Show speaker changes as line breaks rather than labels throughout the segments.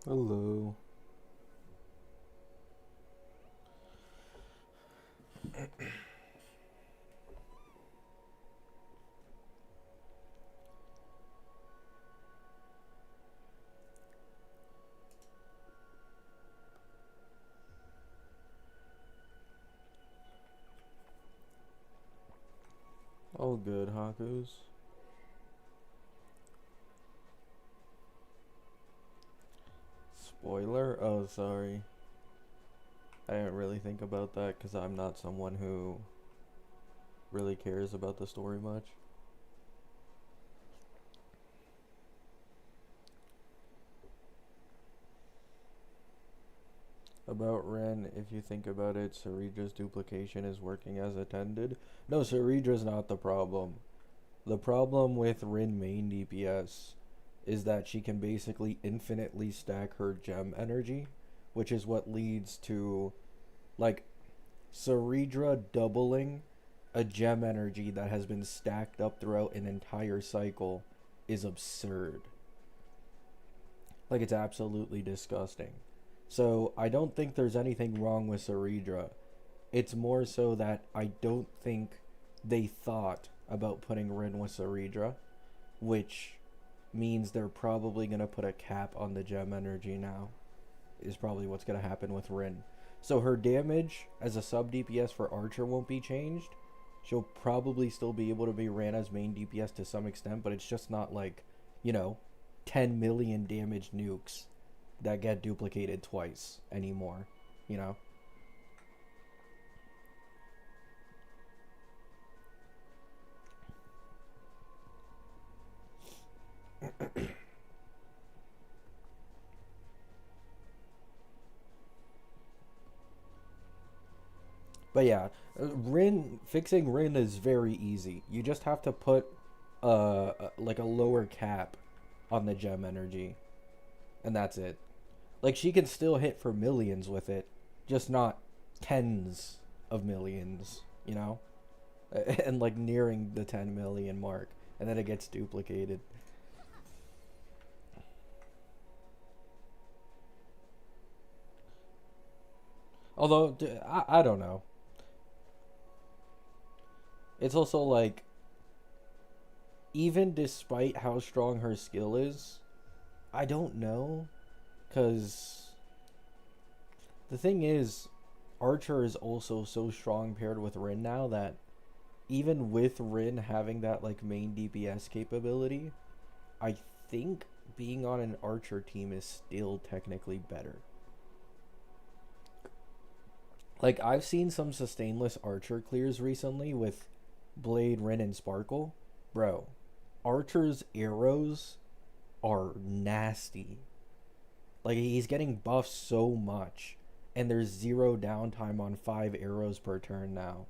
Hello. All good, Hakus. Spoiler? Oh, sorry. I didn't really think about that because I'm not someone who really cares about the story much. About Ren, if you think about it, Saridra's duplication is working as intended. No, Saridra's not the problem. The problem with Rin main DPS is that she can basically infinitely stack her gem energy, which is what leads to, like, Saridra doubling a gem energy that has been stacked up throughout an entire cycle is absurd. Like, it's absolutely disgusting. So, I don't think there's anything wrong with Saridra. It's more so that I don't think they thought about putting Rin with Saridra, which means they're probably going to put a cap on the gem energy now, is probably what's going to happen with Rin. So her damage as a sub DPS for Archer won't be changed. She'll probably still be able to be ran as main DPS to some extent, but it's just not like, you know, 10 million damage nukes that get duplicated twice anymore, you know? But yeah, fixing Rin is very easy. You just have to put like a lower cap on the gem energy, and that's it. Like she can still hit for millions with it, just not tens of millions, you know? And like nearing the 10 million mark, and then it gets duplicated. Although I don't know. It's also like, even despite how strong her skill is, I don't know, cuz the thing is, Archer is also so strong paired with Rin now that even with Rin having that like main DPS capability, I think being on an Archer team is still technically better. Like I've seen some sustainless Archer clears recently with Blade, Rin, and Sparkle. Bro, Archer's arrows are nasty. Like he's getting buffed so much, and there's zero downtime on 5 arrows per turn now.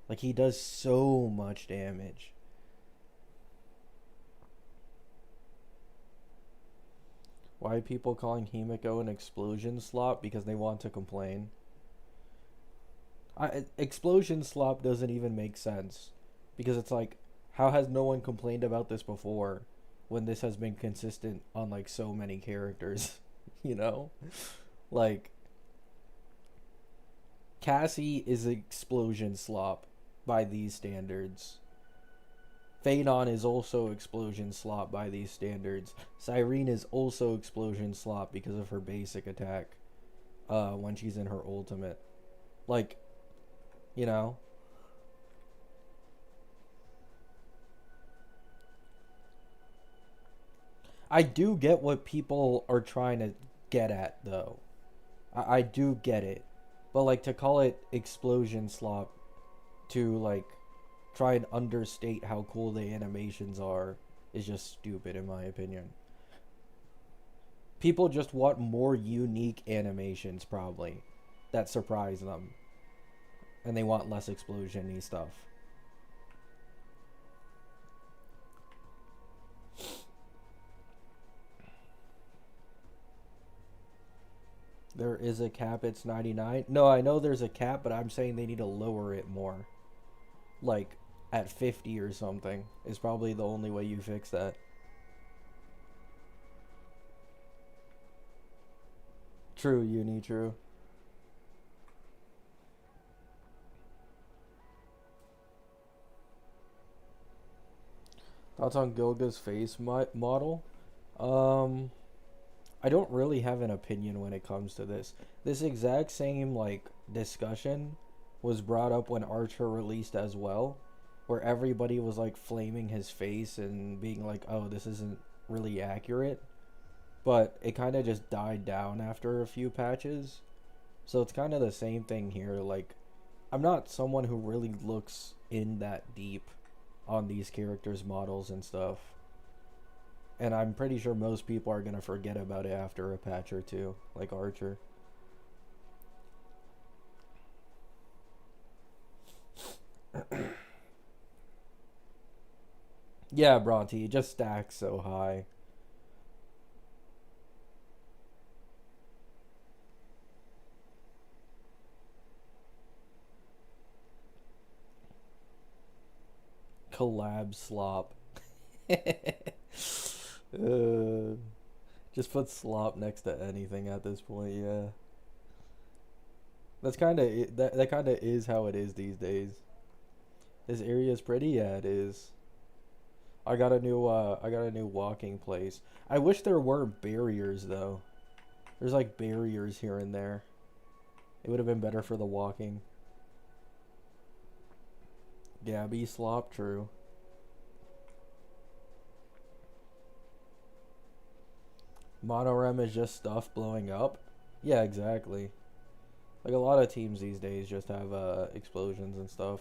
Like he does so much damage. Why are people calling Himiko an explosion slop? Because they want to complain. Explosion slop doesn't even make sense. Because it's like, how has no one complained about this before when this has been consistent on like so many characters? You know? Like, Cassie is explosion slop by these standards. Phaedon is also explosion slop by these standards. Cyrene is also explosion slop because of her basic attack when she's in her ultimate. Like, you know, I do get what people are trying to get at, though. I do get it. But, like, to call it explosion slop to, like, try and understate how cool the animations are is just stupid, in my opinion. People just want more unique animations, probably, that surprise them. And they want less explosion y stuff. There is a cap, it's 99. No, I know there's a cap, but I'm saying they need to lower it more. Like, at 50 or something is probably the only way you fix that. True, uni, true. Thoughts on Gilga's face model? Um, I don't really have an opinion when it comes to this. This exact same like discussion was brought up when Archer released as well, where everybody was like flaming his face and being like, "Oh, this isn't really accurate." But it kind of just died down after a few patches. So it's kind of the same thing here. Like, I'm not someone who really looks in that deep on these characters' models and stuff. And I'm pretty sure most people are going to forget about it after a patch or two, like Archer. Yeah, Bronte, it just stacks so high. Collab slop. Just put slop next to anything at this point, yeah. That's kind of that kind of is how it is these days. This area is pretty, yeah, it is. I got a new walking place. I wish there were barriers though. There's like barriers here and there. It would have been better for the walking. Gabby slop, true. Monorem is just stuff blowing up. Yeah, exactly. Like a lot of teams these days just have explosions and stuff.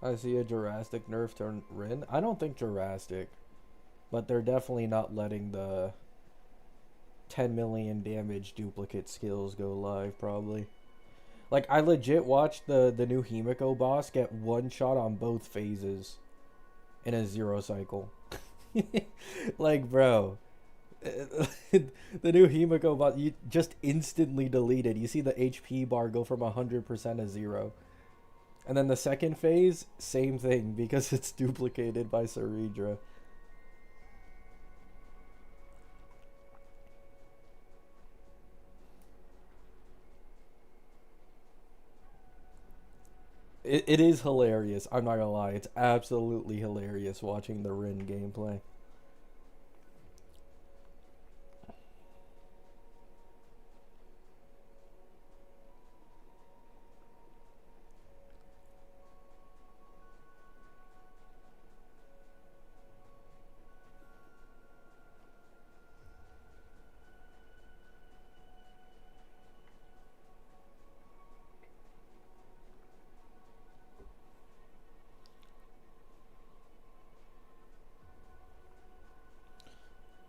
I see a Jurassic nerf turn Rin. I don't think Jurassic, but they're definitely not letting the 10 million damage duplicate skills go live probably. Like I legit watched the new Himiko boss get one shot on both phases in a 0 cycle. Like bro, the new Himiko boss you just instantly deleted. You see the HP bar go from 100% to 0. And then the second phase, same thing because it's duplicated by Saridra. It is hilarious. I'm not gonna lie. It's absolutely hilarious watching the Rin gameplay.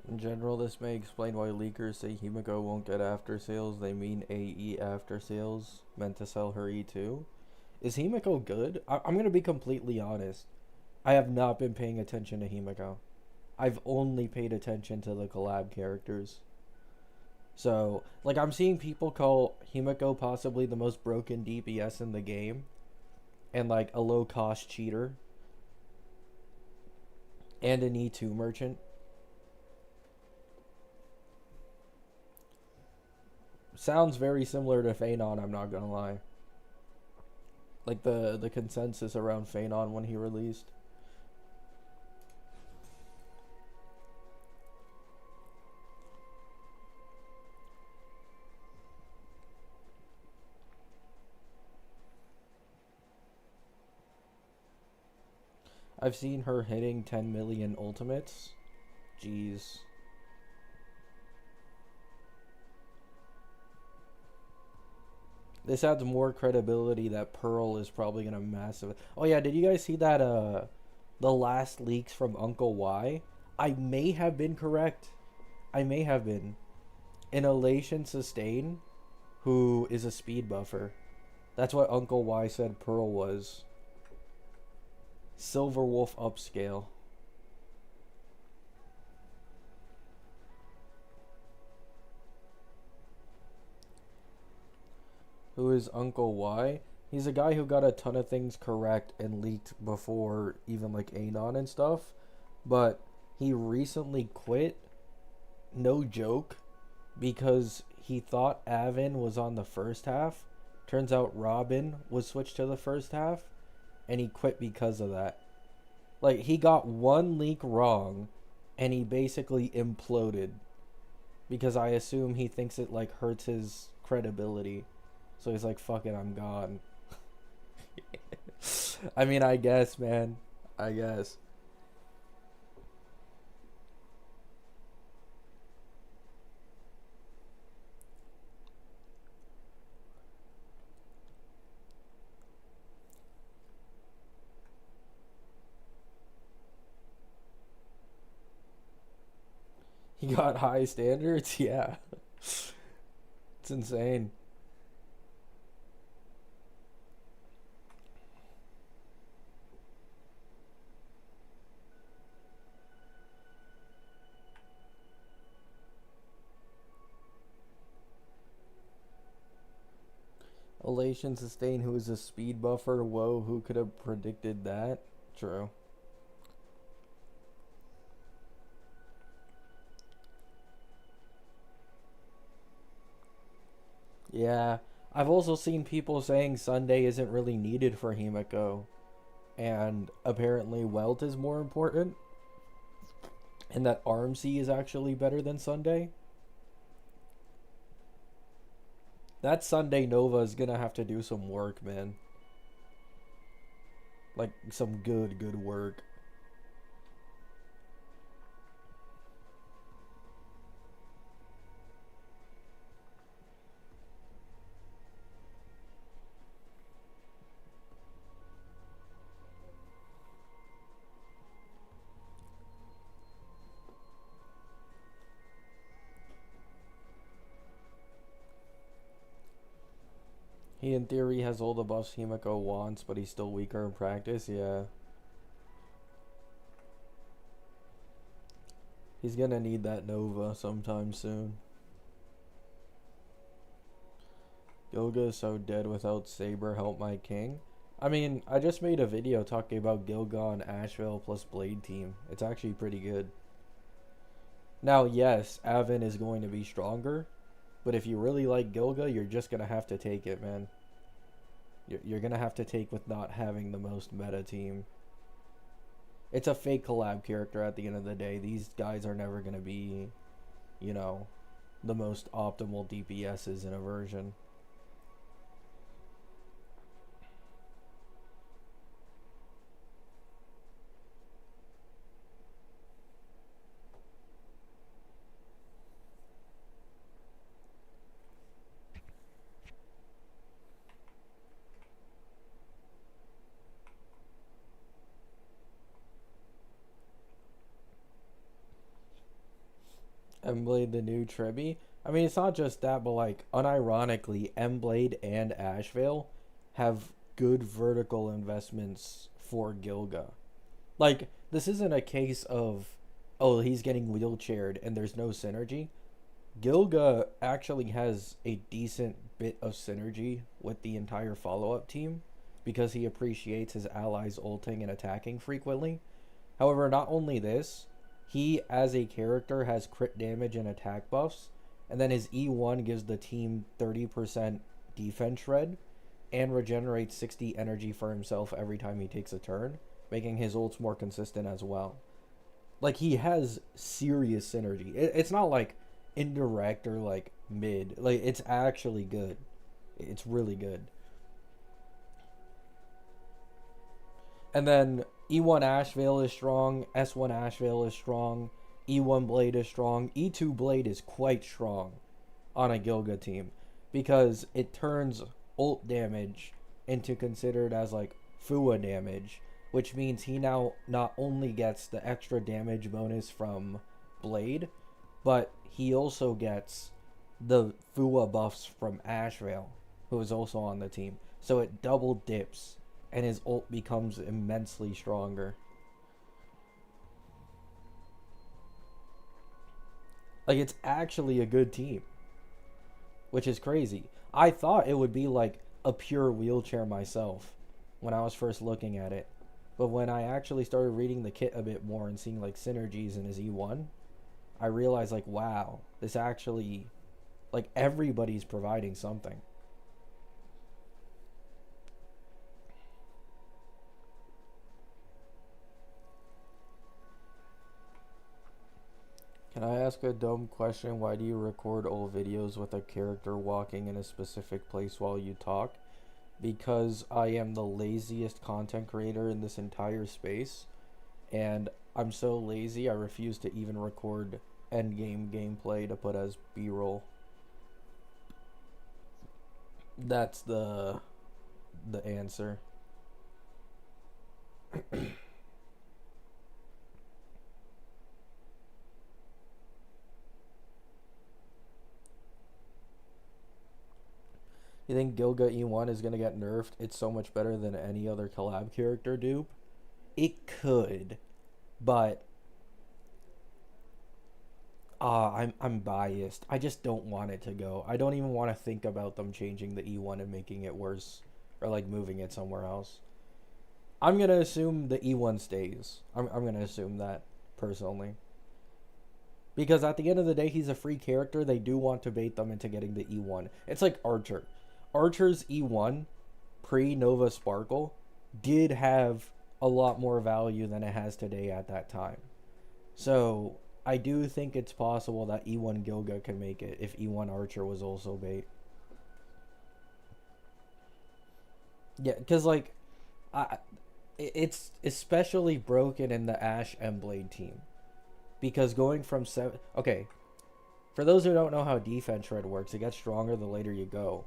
In general, this may explain why leakers say Himiko won't get after sales. They mean AE after sales, meant to sell her E2. Is Himiko good? I'm gonna be completely honest. I have not been paying attention to Himiko. I've only paid attention to the collab characters. So, like, I'm seeing people call Himiko possibly the most broken DPS in the game, and like a low cost cheater, and an E2 merchant. Sounds very similar to Phanon, I'm not gonna lie. Like the consensus around Phanon when he released. I've seen her hitting 10 million ultimates. Jeez. This adds more credibility that Pearl is probably gonna massive. Oh yeah, did you guys see that the last leaks from Uncle Y? I may have been correct. I may have been. An Elation Sustain, who is a speed buffer. That's what Uncle Y said Pearl was. Silverwolf upscale. Who is Uncle Y? He's a guy who got a ton of things correct and leaked before even like Anon and stuff. But He recently quit, no joke, because he thought Avon was on the first half. Turns out Robin was switched to the first half, and he quit because of that. Like, he got one leak wrong, and he basically imploded. Because I assume he thinks it, like, hurts his credibility. So he's like, fuck it, I'm gone. I mean, I guess, man. I guess. He got high standards? Yeah. It's insane. Elation Sustain, who is a speed buffer. Whoa, who could have predicted that? True. Yeah. I've also seen people saying Sunday isn't really needed for Himiko. And apparently Welt is more important. And that Armsy is actually better than Sunday. That Sunday Nova is gonna have to do some work, man. Like, some good work. He, in theory, has all the buffs Himiko wants, but he's still weaker in practice. Yeah. He's gonna need that Nova sometime soon. Gilga is so dead without Saber. Help my king. I mean, I just made a video talking about Gilga and Asheville plus Blade team. It's actually pretty good. Now, yes, Avon is going to be stronger, but if you really like Gilga, you're just gonna have to take it, man. You're gonna have to take with not having the most meta team. It's a fake collab character at the end of the day. These guys are never gonna be, you know, the most optimal DPSs in a version. M-Blade the new Trebi. I mean, it's not just that, but like, unironically, M-Blade and Ashvale have good vertical investments for Gilga. Like, this isn't a case of, oh, he's getting wheelchaired and there's no synergy. Gilga actually has a decent bit of synergy with the entire follow-up team because he appreciates his allies ulting and attacking frequently. However, not only this, he as a character has crit damage and attack buffs, and then his E1 gives the team 30% defense shred and regenerates 60 energy for himself every time he takes a turn, making his ults more consistent as well. Like, he has serious synergy. It's not like indirect or like mid. Like, it's actually good. It's really good. And then E1 Ashevale is strong, S1 Ashevale is strong, E1 Blade is strong, E2 Blade is quite strong on a Gilga team because it turns ult damage into considered as like Fua damage, which means he now not only gets the extra damage bonus from Blade, but he also gets the Fua buffs from Ashevale, who is also on the team. So it double dips, and his ult becomes immensely stronger. Like, it's actually a good team, which is crazy. I thought it would be like a pure wheelchair myself when I was first looking at it. But when I actually started reading the kit a bit more and seeing like synergies in his E1, I realized like, wow, this actually, like, everybody's providing something. Can I ask a dumb question? Why do you record old videos with a character walking in a specific place while you talk? Because I am the laziest content creator in this entire space, and I'm so lazy I refuse to even record endgame gameplay to put as B-roll. That's the answer. You think Gilga E1 is gonna get nerfed? It's so much better than any other collab character dupe. It could, but I'm biased. I just don't want it to go. I don't even want to think about them changing the E1 and making it worse, or like moving it somewhere else. I'm gonna assume the E1 stays. I'm gonna assume that personally. Because at the end of the day, he's a free character. They do want to bait them into getting the E1. It's like Archer. Archer's E1 pre Nova Sparkle did have a lot more value than it has today at that time. So I do think it's possible that E1 Gilga can make it if E1 Archer was also bait. Yeah, because like, I, it's especially broken in the Ash and Blade team because going from seven. Okay, for those who don't know how defense shred works, it gets stronger the later you go.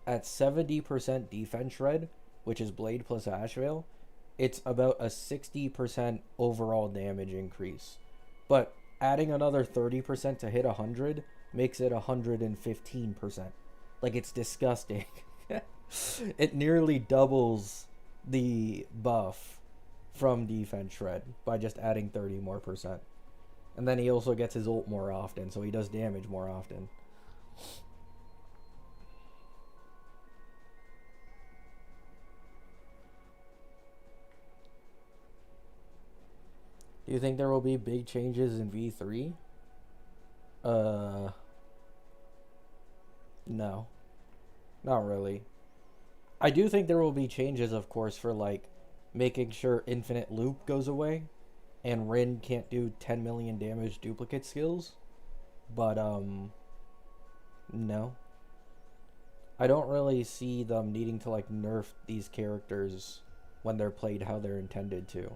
At 70% defense shred, which is Blade plus Ash Veil, it's about a 60% overall damage increase. But adding another 30% to hit 100 makes it 115%. Like, it's disgusting. It nearly doubles the buff from defense shred by just adding 30 more percent. And then he also gets his ult more often, so he does damage more often. Do you think there will be big changes in V3? Uh, no. Not really. I do think there will be changes, of course, for like making sure infinite loop goes away and Rin can't do 10 million damage duplicate skills. But no. I don't really see them needing to like nerf these characters when they're played how they're intended to.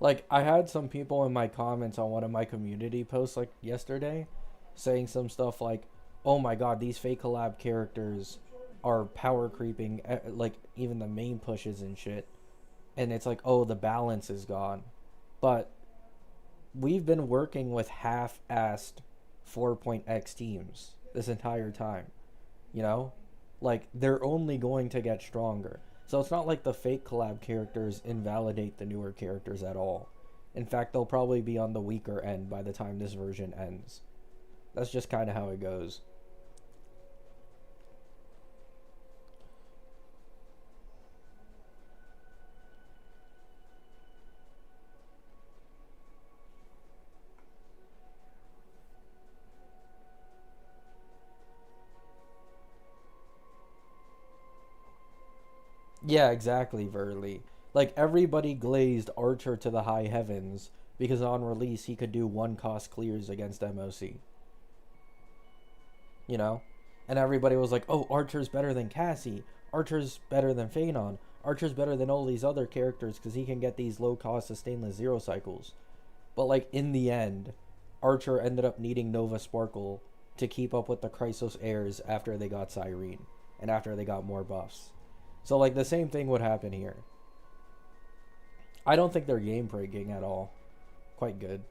Like, I had some people in my comments on one of my community posts like yesterday saying some stuff like, "Oh my god, these fake collab characters are power creeping like even the main pushes and shit." And it's like, "Oh, the balance is gone." But we've been working with half-assed 4.x teams this entire time, you know? Like, they're only going to get stronger. So it's not like the fake collab characters invalidate the newer characters at all. In fact, they'll probably be on the weaker end by the time this version ends. That's just kind of how it goes. Yeah, exactly, Verly. Like, everybody glazed Archer to the high heavens because on release he could do one cost clears against MOC. You know? And everybody was like, "Oh, Archer's better than Cassie. Archer's better than Phanon. Archer's better than all these other characters because he can get these low cost sustainless zero cycles." But, like, in the end, Archer ended up needing Nova Sparkle to keep up with the Chrysos heirs after they got Cyrene and after they got more buffs. So, like, the same thing would happen here. I don't think they're game breaking at all. Quite good.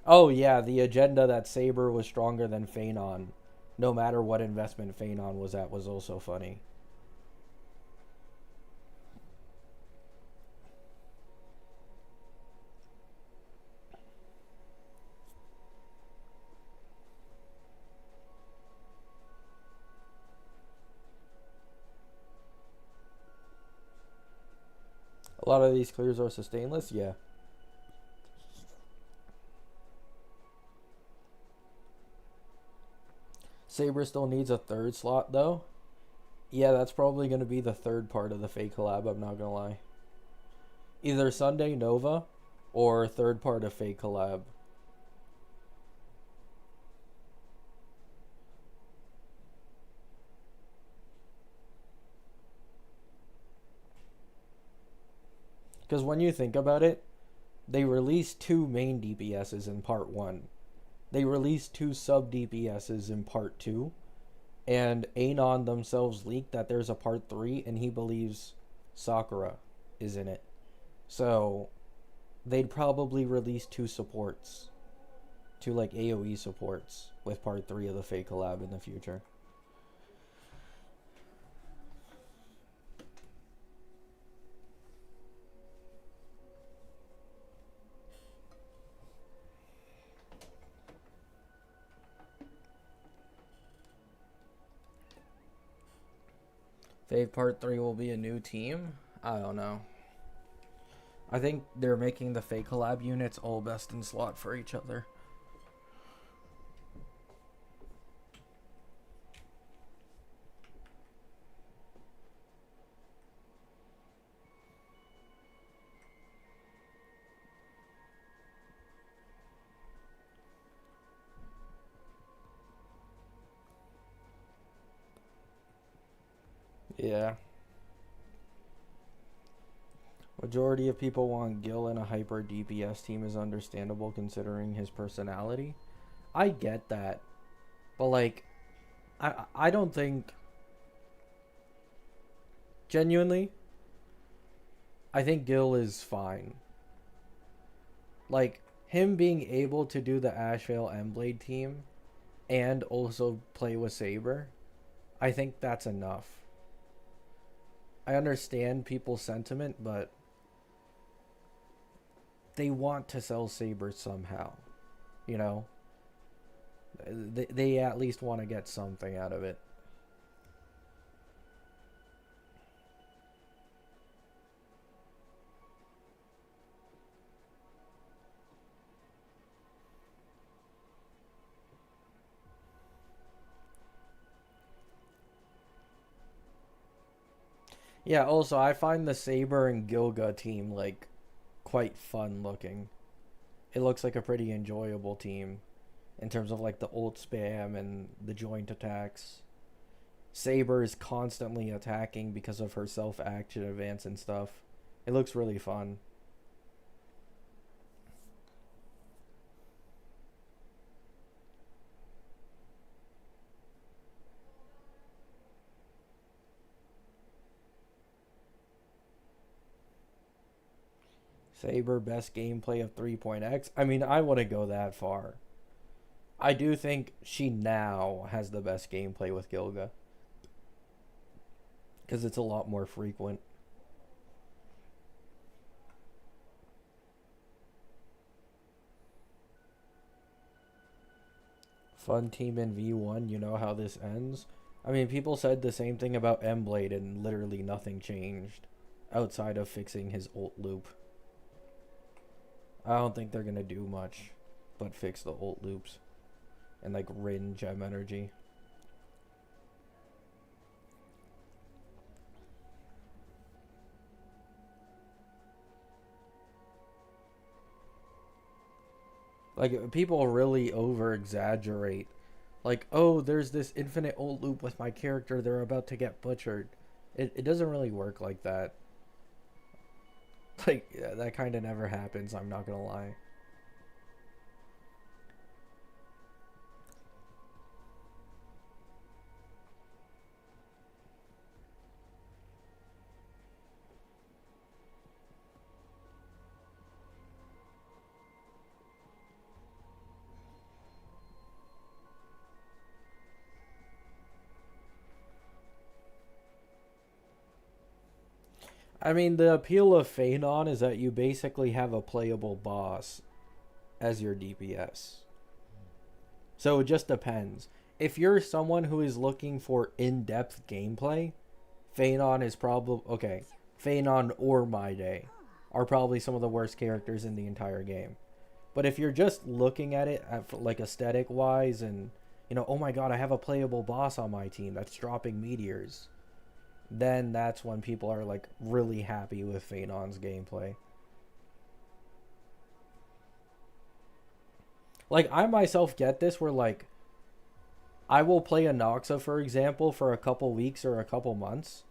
Oh yeah, the agenda that Saber was stronger than Phanon, no matter what investment Phanon was at, was also funny. A lot of these clears are sustainless, yeah. Saber still needs a third slot though. Yeah, that's probably going to be the third part of the Fate collab, I'm not going to lie. Either Sunday Nova or third part of Fate collab. Because when you think about it, they released 2 main DPSs in part 1. They released 2 sub DPSs in part 2. And Anon themselves leaked that there's a part 3 and he believes Sakura is in it. So they'd probably release 2 supports. 2 like AoE supports with part 3 of the Fate collab in the future. Fate Part 3 will be a new team? I don't know. I think they're making the Fate collab units all best in slot for each other. Yeah. Majority of people want Gil in a hyper DPS team is understandable considering his personality. I get that. But like I don't think genuinely I think Gil is fine. Like him being able to do the Ashvale Emblade team and also play with Saber, I think that's enough. I understand people's sentiment, but they want to sell Saber somehow, you know? They at least want to get something out of it. Yeah, also, I find the Saber and Gilga team, like, quite fun looking. It looks like a pretty enjoyable team in terms of, like, the ult spam and the joint attacks. Saber is constantly attacking because of her self-action advance and stuff. It looks really fun. Saber best gameplay of 3.x. I mean, I wouldn't go that far. I do think she now has the best gameplay with Gilga. Because it's a lot more frequent. Fun team in V1, you know how this ends? I mean, people said the same thing about Emblade and literally nothing changed. Outside of fixing his ult loop. I don't think they're gonna do much but fix the ult loops and like Rin gem energy. Like people really over exaggerate. Like, oh, there's this infinite ult loop with my character, they're about to get butchered. It doesn't really work like that. Like, yeah, that kind of never happens, I'm not gonna lie. I mean, the appeal of Phanon is that you basically have a playable boss as your DPS. So it just depends. If you're someone who is looking for in-depth gameplay, Phanon is probably... Okay, Phanon or My Day. are probably some of the worst characters in the entire game. But if you're just looking at it like aesthetic wise and, you know, oh my god, I have a playable boss on my team that's dropping meteors, then that's when people are like really happy with Phaenon's gameplay. Like, I myself get this where, like, I will play Anoxa, for example, for a couple weeks or a couple months,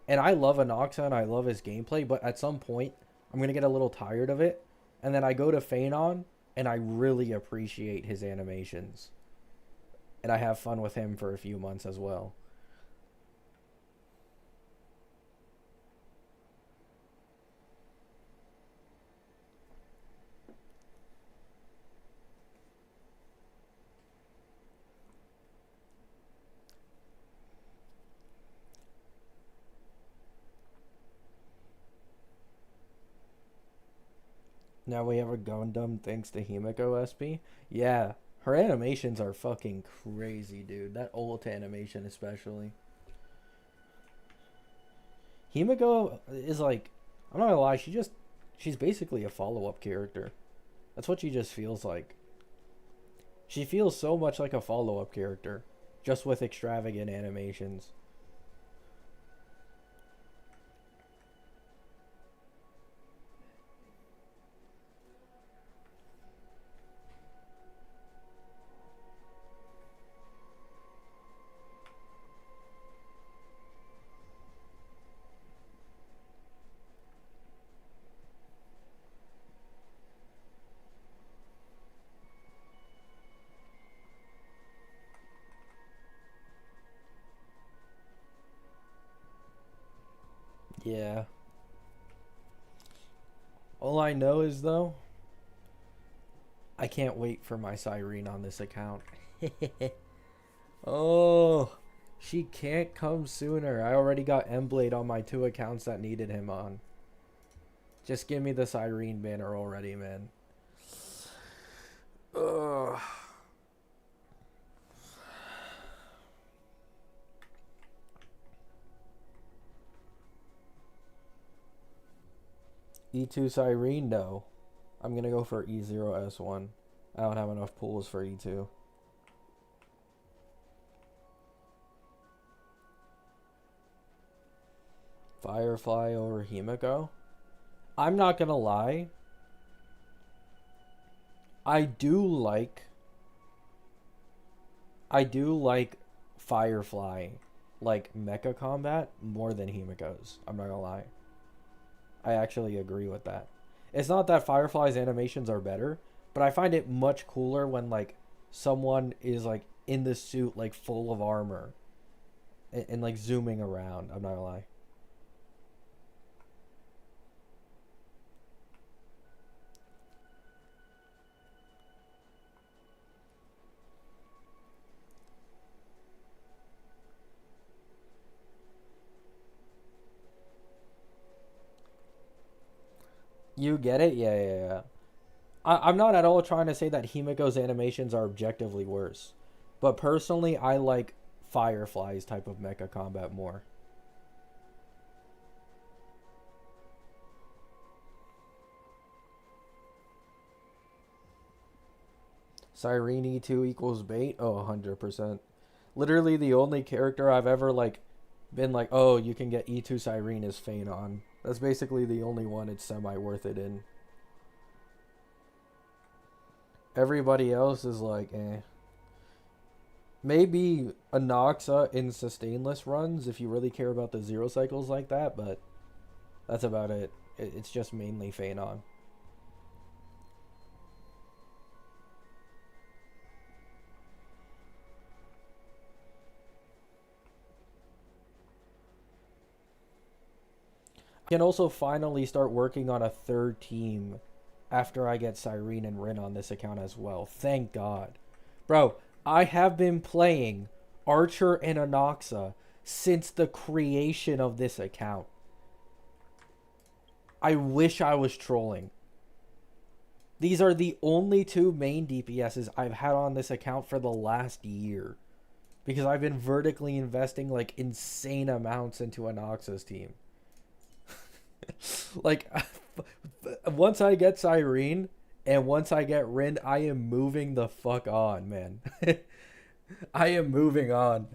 and I love Anoxa and I love his gameplay, but at some point, I'm going to get a little tired of it, and then I go to Phaenon, and I really appreciate his animations. And I have fun with him for a few months as well. Now we have a Gundam thanks to Himiko SP. Yeah, her animations are fucking crazy, dude. That ult animation especially. Himiko is like, I'm not gonna lie, she's basically a follow-up character. That's what she just feels like. She feels so much like a follow-up character, just with extravagant animations. Yeah. All I know is, though, I can't wait for my Cyrene on this account. Oh, she can't come sooner. I already got Emblade on my 2 accounts that needed him on. Just give me the Cyrene banner already, man. Ugh. E2 Cyrene, no. I'm gonna go for E0S1. I don't have enough pools for E2. Firefly over Himiko? I'm not gonna lie. I do like Firefly, like mecha combat, more than Himiko's. I'm not gonna lie. I actually agree with that. It's not that Firefly's animations are better, but I find it much cooler when like someone is like in the suit, like full of armor, and like zooming around. I'm not gonna lie. You get it? Yeah, yeah, yeah. I'm not at all trying to say that Himiko's animations are objectively worse. But personally, I like Firefly's type of mecha combat more. Cyrene E2 equals bait? Oh, 100%. Literally the only character I've ever like been like, oh, you can get E2 Cyrene is Phaenon. That's basically the only one it's semi worth it in. Everybody else is like, eh. Maybe Anoxa in sustainless runs if you really care about the zero cycles like that, but that's about it. It's just mainly Phaenon. I can also finally start working on a third team after I get Cyrene and Rin on this account as well. Thank God. Bro, I have been playing Archer and Anoxa since the creation of this account. I wish I was trolling. These are the only 2 main DPSs I've had on this account for the last year. Because I've been vertically investing like insane amounts into Anoxa's team. Like, Once I get Cyrene and once I get Rin, I am moving the fuck on, man. I am moving on.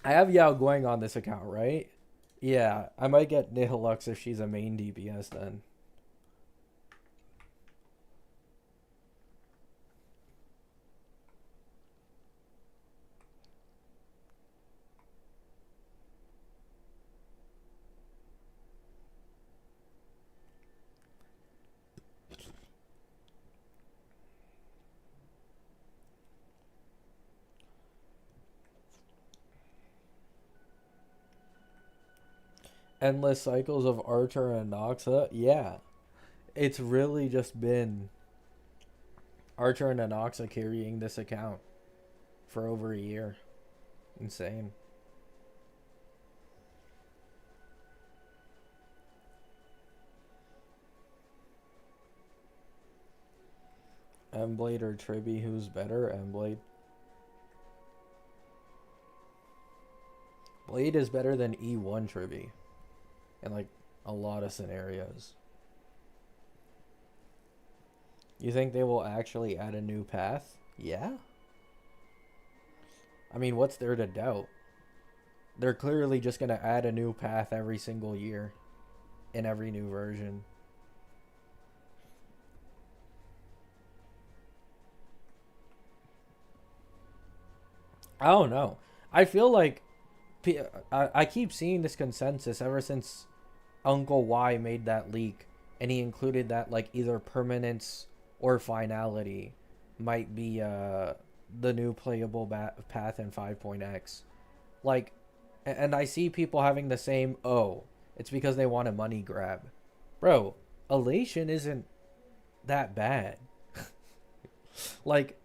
I have Yao Guang on this account, right? Yeah, I might get Nihilux if she's a main DPS then. Endless cycles of Archer and Noxa? Yeah. It's really just been Archer and Anoxa carrying this account for over a year. Insane. Emblade or Triby, who's better? Emblade. Blade is better than E1 Triby in like a lot of scenarios. You think they will actually add a new path? Yeah. I mean, what's there to doubt? They're clearly just going to add a new path every single year in every new version. I don't know. I feel like I keep seeing this consensus ever since Uncle Y made that leak and he included that like either permanence or finality might be the new playable path in 5.x. Like, and I see people having the same, oh, it's because they want a money grab. Bro, Elation isn't that bad. Like,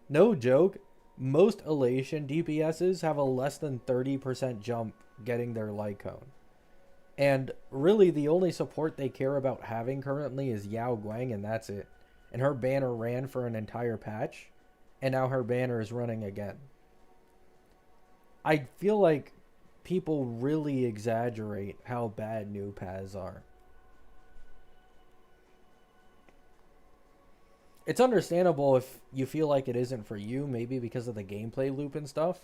no joke, most Elation DPSs have a less than 30% jump getting their Lycone. And really, the only support they care about having currently is Yao Guang, and that's it. And her banner ran for an entire patch, and now her banner is running again. I feel like people really exaggerate how bad new paths are. It's understandable if you feel like it isn't for you, maybe because of the gameplay loop and stuff.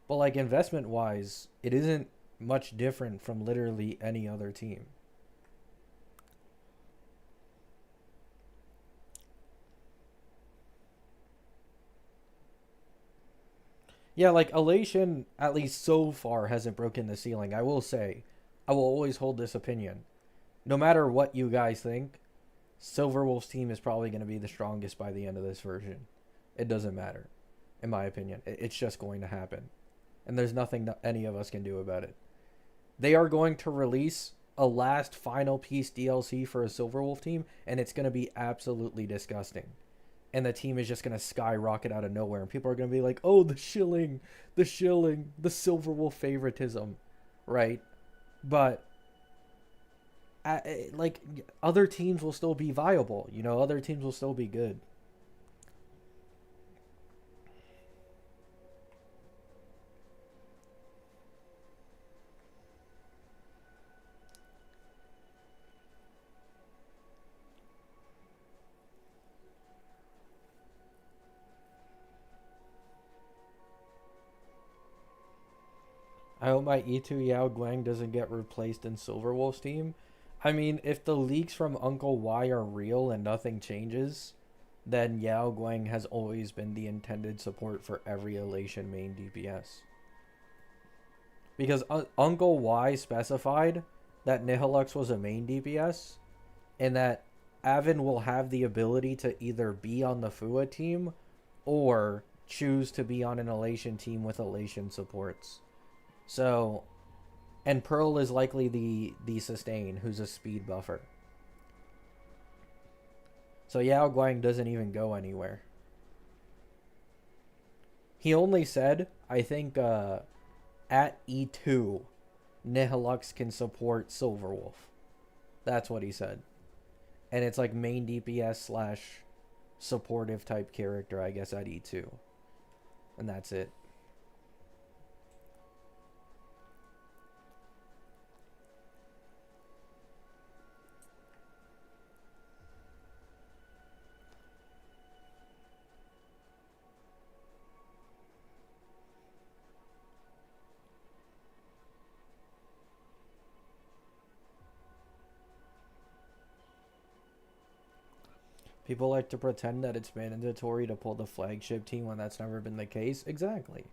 But like investment wise, it isn't much different from literally any other team. Yeah, like Elation, at least so far, hasn't broken the ceiling. I will say, I will always hold this opinion. No matter what you guys think, Silverwolf's team is probably going to be the strongest by the end of this version. It doesn't matter, in my opinion. It's just going to happen. And there's nothing that any of us can do about it. They are going to release a last final piece DLC for a Silverwolf team, and it's going to be absolutely disgusting. And the team is just going to skyrocket out of nowhere, and people are going to be like, oh, the shilling, the Silverwolf favoritism, right? But like other teams will still be viable, you know, other teams will still be good. I hope my E2 Yao Guang doesn't get replaced in Silverwolf's team. I mean, if the leaks from Uncle Y are real and nothing changes, then Yao Guang has always been the intended support for every Elation main DPS. Because Uncle Y specified that Nihilux was a main DPS, and that Avin will have the ability to either be on the Fua team or choose to be on an Elation team with Elation supports. So, and Pearl is likely the sustain, who's a speed buffer. So Yao Guang doesn't even go anywhere. He only said, I think, at E2, Nihilux can support Silverwolf. That's what he said. And it's like main DPS slash supportive type character, I guess, at E2. And that's it. People like to pretend that it's mandatory to pull the flagship team when that's never been the case. Exactly.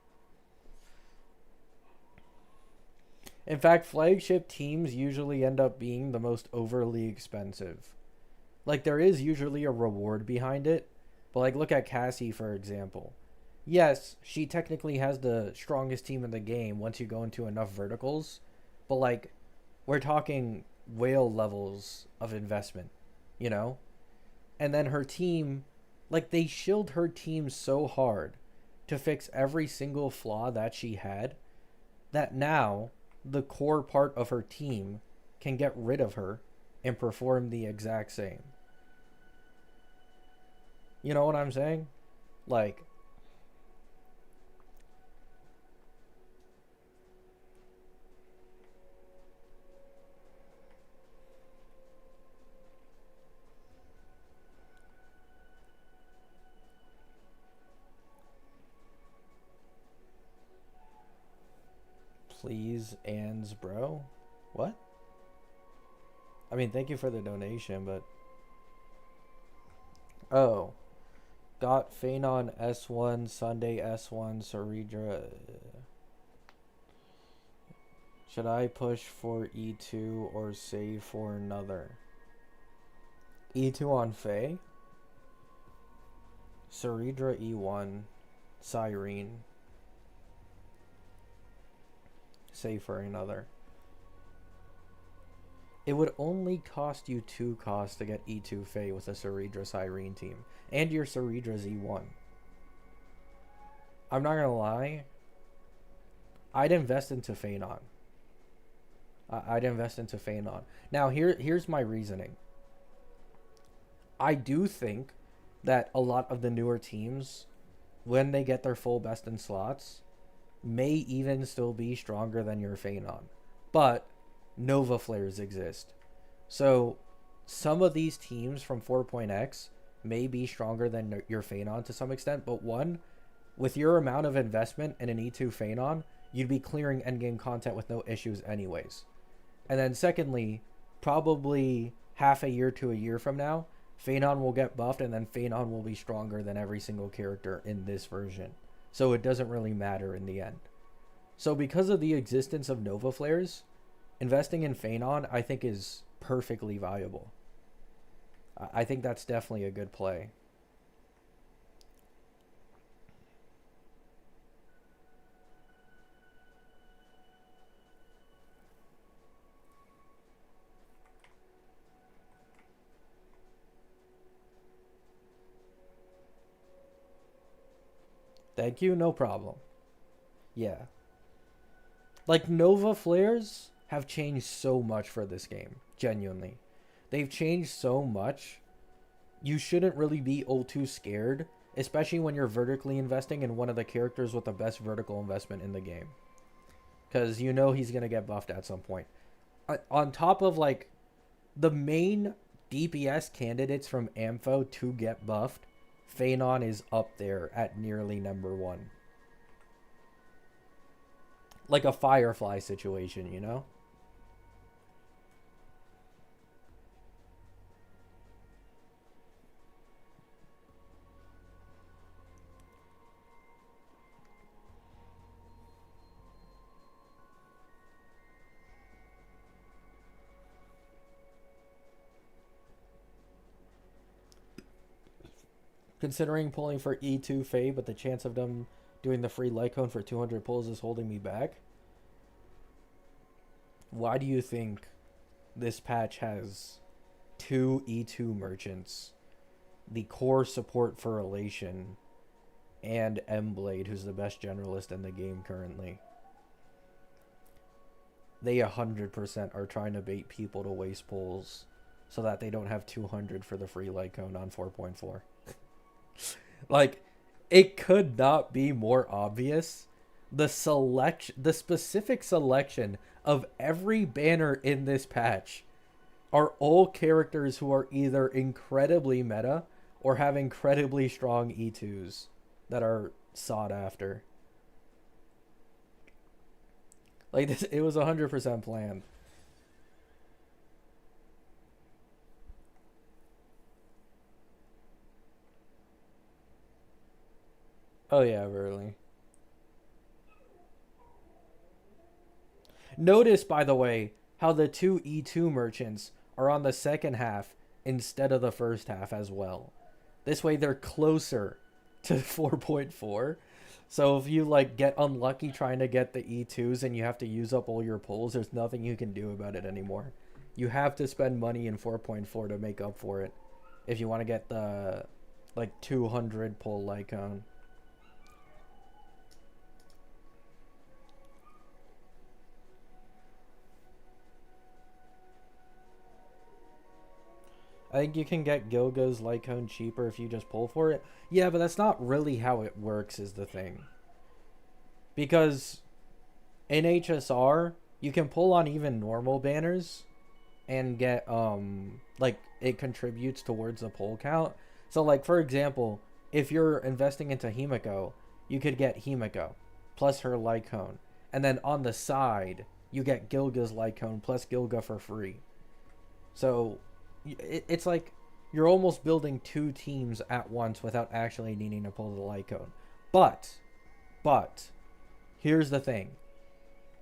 In fact, flagship teams usually end up being the most overly expensive. Like, there is usually a reward behind it, but like, look at Cassie, for example. Yes, she technically has the strongest team in the game once you go into enough verticals, but like, we're talking whale levels of investment, you know? And then her team, like, they shilled her team so hard to fix every single flaw that she had that now the core part of her team can get rid of her and perform the exact same. You know what I'm saying? Like, please, Ands, bro. What? I mean, thank you for the donation, but oh, got Phenon S1, Sunday S1, Saridra. Should I push for E2 or save for another? E2 on Faye, Saridra E1, Cyrene, save for another. It would only cost you 2 costs to get E2 Faye with a Saridra Cyrene team. And your Saridra E1. I'm not gonna lie. I'd invest into Phenon. I'd invest into Phenon. Now, here's my reasoning. I do think that a lot of the newer teams, when they get their full best in slots, may even still be stronger than your Phenon. But Nova Flares exist. So some of these teams from 4.x may be stronger than your Phenon to some extent, but one, with your amount of investment in an E2 Phenon, you'd be clearing endgame content with no issues anyways. And then secondly, probably half a year to a year from now, Phenon will get buffed and then Phenon will be stronger than every single character in this version. So it doesn't really matter in the end. So because of the existence of Nova Flares, investing in Phenon I think is perfectly viable. I think that's definitely a good play. Thank you, no problem. Yeah. Like, Nova Flares have changed so much for this game, genuinely. They've changed so much. You shouldn't really be all too scared, especially when you're vertically investing in one of the characters with the best vertical investment in the game. Because you know he's going to get buffed at some point. On top of, like, the main DPS candidates from Ampho to get buffed, Phenon is up there at nearly number 1. Like a Firefly situation, you know? Considering pulling for E2 Faye, but the chance of them doing the free Lycone for 200 pulls is holding me back. Why do you think this patch has 2 E2 merchants, the core support for Elation, and M-Blade, who's the best generalist in the game currently? They 100% are trying to bait people to waste pulls so that they don't have 200 for the free Lycone on 4.4. Like, it could not be more obvious. The specific selection of every banner in this patch are all characters who are either incredibly meta or have incredibly strong E2s that are sought after. Like, this, it was 100% planned. Oh yeah, really. Notice, by the way, how the two E2 merchants are on the second half instead of the first half as well. This way they're closer to 4.4. So if you like get unlucky trying to get the E2s and you have to use up all your pulls, there's nothing you can do about it anymore. You have to spend money in 4.4 to make up for it if you want to get the like 200 pull Lycone. I think you can get Gilga's Lycone cheaper if you just pull for it. Yeah, but that's not really how it works is the thing. Because in HSR, you can pull on even normal banners and get like it contributes towards the pull count. So like for example, if you're investing into Himiko, you could get Himiko plus her Lycone. And then on the side, you get Gilga's Lycone plus Gilga for free. So it's like you're almost building two teams at once without actually needing to pull the Lycone. But, but, here's the thing.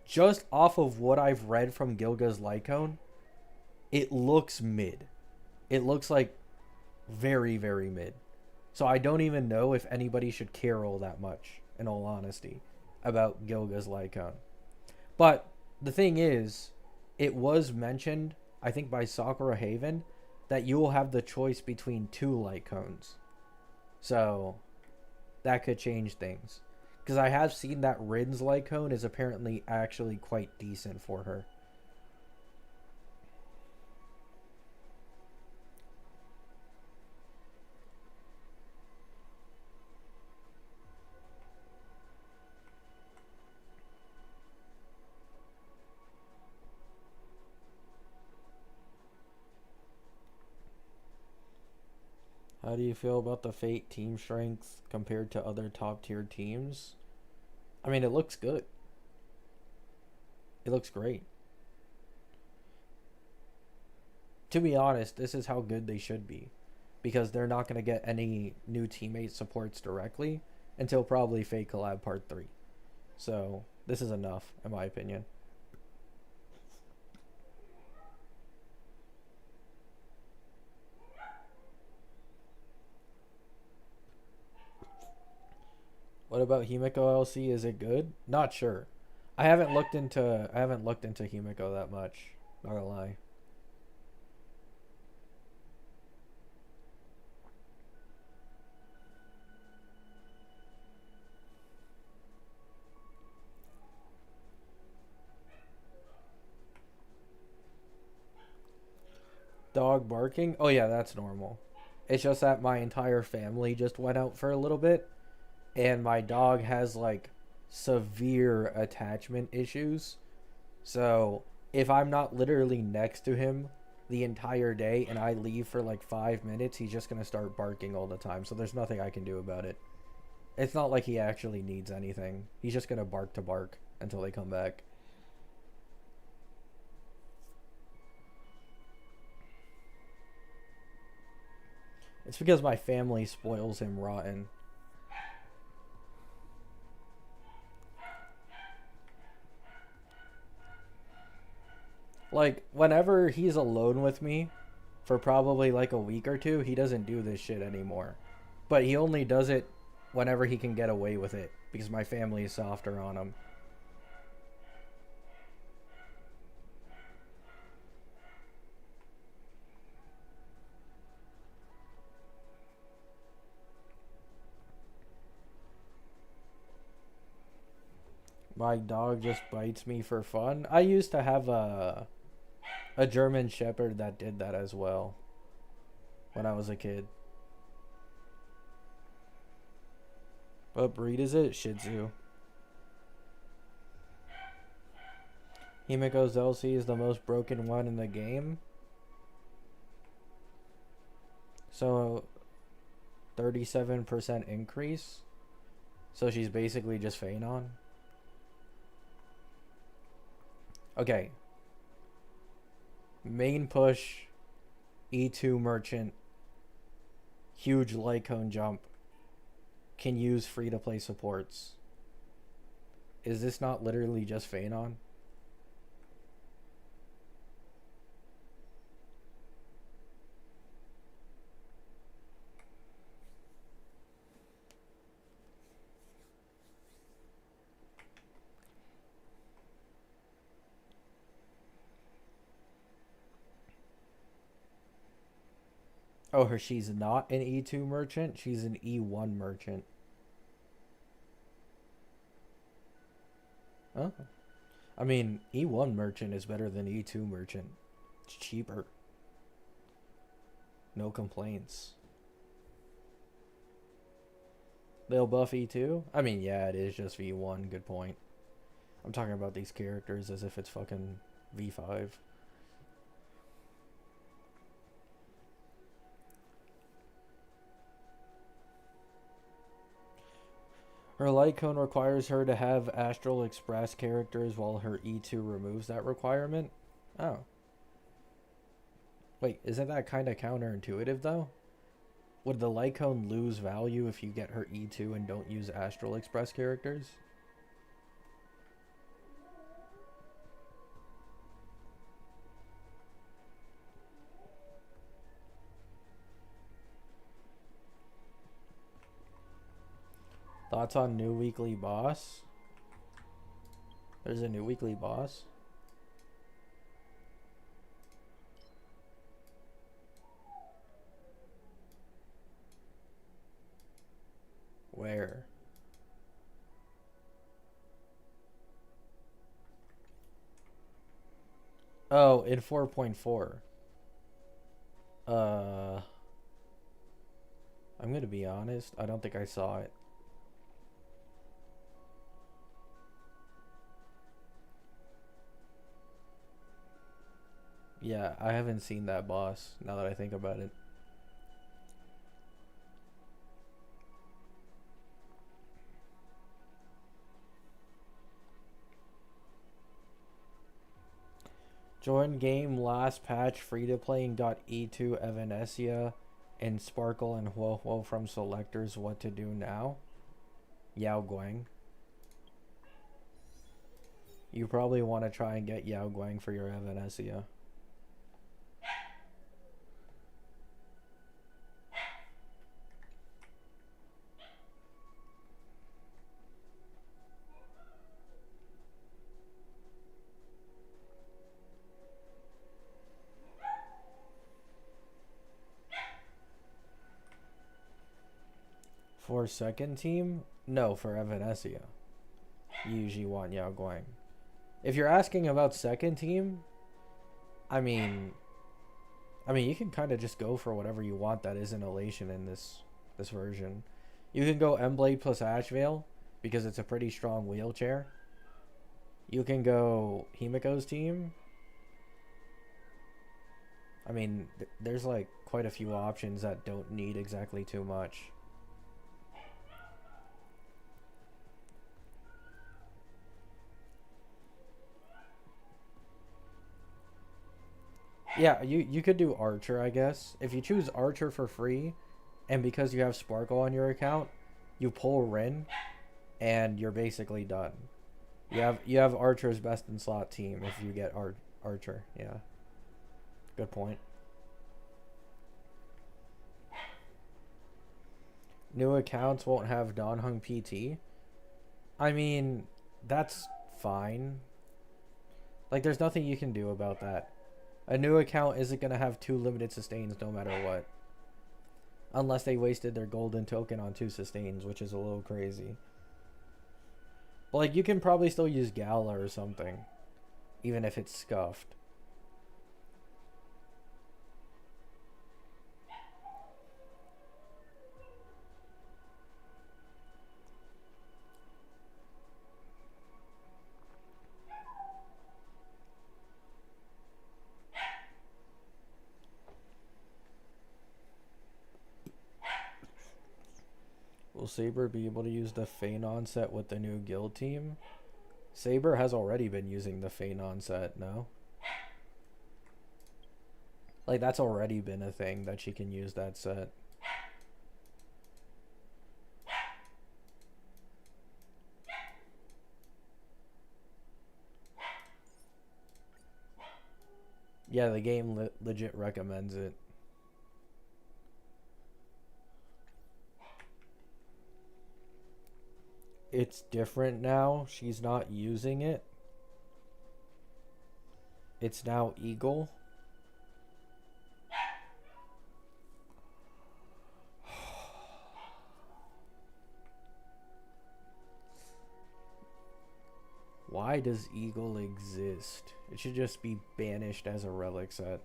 Just off of what I've read from Gilga's Lycone, it looks mid. It looks like very, very mid. So I don't even know if anybody should care all that much, in all honesty, about Gilga's Lycone. But the thing is, it was mentioned, I think by Sakura Haven, that you will have the choice between two Lycones. So that could change things. Because I have seen that Rin's Lycone is apparently actually quite decent for her. How do you feel about the Fate team strength compared to other top tier teams? I mean, it looks good. It looks great. To be honest, this is how good they should be. Because they're not going to get any new teammate supports directly until probably Fate Collab Part 3. So, this is enough, in my opinion. What about Himiko LC? Is it good? Not sure. I haven't looked into Himiko that much. Not gonna lie. Dog barking? Oh yeah, that's normal. It's just that my entire family just went out for a little bit, and my dog has like severe attachment issues. So if I'm not literally next to him the entire day and I leave for like 5 minutes, he's just gonna start barking all the time. So there's nothing I can do about it. It's not like he actually needs anything. He's just gonna bark to bark until they come back. It's because my family spoils him rotten. Like, whenever he's alone with me for probably like a week or two, he doesn't do this shit anymore. But he only does it whenever he can get away with it because my family is softer on him. My dog just bites me for fun. I used to have a German shepherd that did that as well when I was a kid. What breed is it? Shih Tzu. Himiko's LC is the most broken one in the game. So 37% increase. So she's basically just Phanon. Okay. Main push, E2 merchant, huge Lycone jump. can use free-to-play supports. Is this not literally just Phanon? Oh, she's not an E2 merchant. She's an E1 merchant. Oh. I mean, E1 merchant is better than E2 merchant. It's cheaper. No complaints. They'll buff E2? I mean, yeah, it is just V1. Good point. I'm talking about these characters as if it's fucking V5. Her light cone requires her to have Astral Express characters while her E2 removes that requirement? Oh. Wait, isn't that kind of counterintuitive though? Would the light cone lose value if you get her E2 and don't use Astral Express characters? Thoughts on new weekly boss? There's a new weekly boss? Where? Oh, in 4.4. I'm gonna be honest, I don't think I saw it. Yeah, I haven't seen that boss, now that I think about it. Join game last patch free to playing .e2 Evanesia and Sparkle and Huohuo from selectors. What to do now? Yao Guang. You probably want to try and get Yao Guang for your Evanesia. For second team? No, for Evanesia. You usually want Yao Guang. If you're asking about second team, I mean you can kind of just go for whatever you want that isn't Elation in this version. You can go Emblade plus Ashvale because it's a pretty strong wheelchair. You can go Himiko's team. I mean, there's like quite a few options that don't need exactly too much. Yeah, you could do Archer, I guess. If you choose Archer for free, and because you have Sparkle on your account, you pull Rin, and you're basically done. You have Archer's best in slot team if you get Archer. Yeah, good point. New accounts won't have Dan Heng PT. I mean, that's fine. Like, there's nothing you can do about that. A new account isn't going to have 2 limited sustains no matter what. Unless they wasted their golden token on 2 sustains, which is a little crazy. But, like, you can probably still use Gala or something. Even if it's scuffed. Will Saber be able to use the Phanon set with the new guild team? Saber has already been using the Phanon set, no? Like, that's already been a thing that she can use that set. Yeah, the game legit recommends it. It's different now. She's not using it. It's now Eagle. Why does Eagle exist? It should just be banished as a relic set.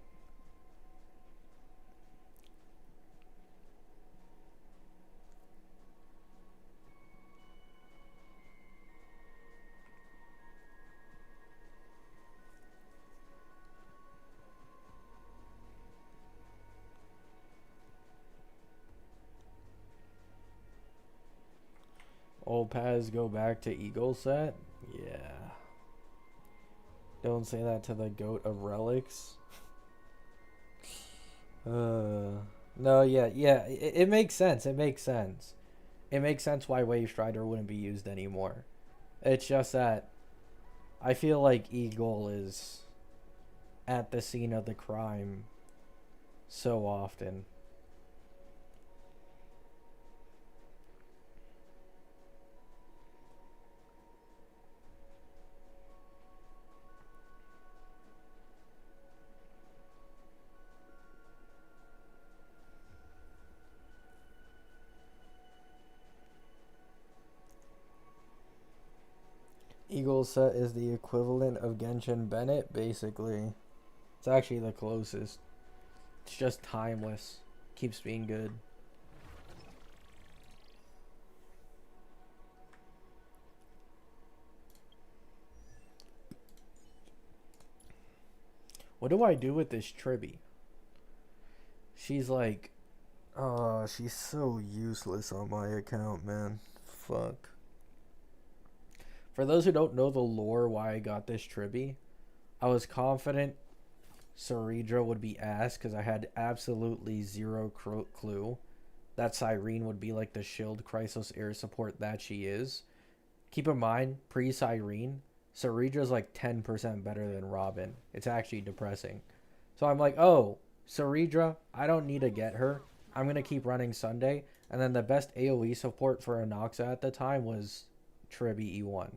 Old paths go back to Eagle set? Yeah. Don't say that to the goat of relics. No, yeah. It makes sense. It makes sense. It makes sense why Wave Strider wouldn't be used anymore. It's just that I feel like Eagle is at the scene of the crime so often. Eagle set is the equivalent of Genshin Bennett, basically. It's actually the closest. It's just timeless. Keeps being good. What do I do with this Tribby? She's like, she's so useless on my account, man. Fuck. For those who don't know the lore why I got this Tribby, I was confident Saridra would be ass because I had absolutely zero clue that Cyrene would be like the shield Chrysos air support that she is. Keep in mind, pre-Cyrene, Saridra's like 10% better than Robin. It's actually depressing. So I'm like, oh, Saridra, I don't need to get her. I'm going to keep running Sunday. And then the best AoE support for Anoxa at the time was Tribby E1.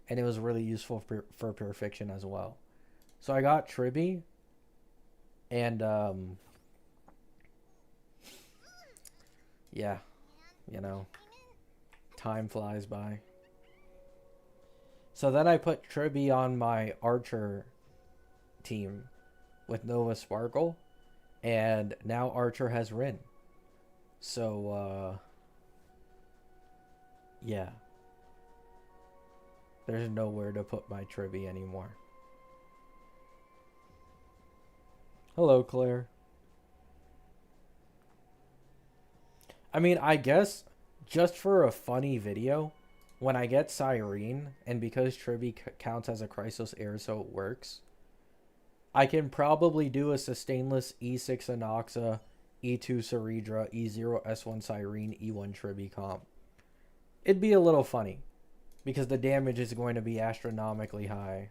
And it was really useful for Perfection as well. So I got Tribby. And, yeah, you know, time flies by. So then I put Tribby on my Archer team with Nova Sparkle, and now Archer has Rin. So, yeah. There's nowhere to put my Tribby anymore. Hello, Claire. I mean, I guess just for a funny video, when I get Cyrene, and because Tribby counts as a Chrysos heir so it works, I can probably do a sustainless E6 Anoxa, E2 Saridra, E0 S1 Cyrene, E1 Tribby comp. It'd be a little funny, because the damage is going to be astronomically high.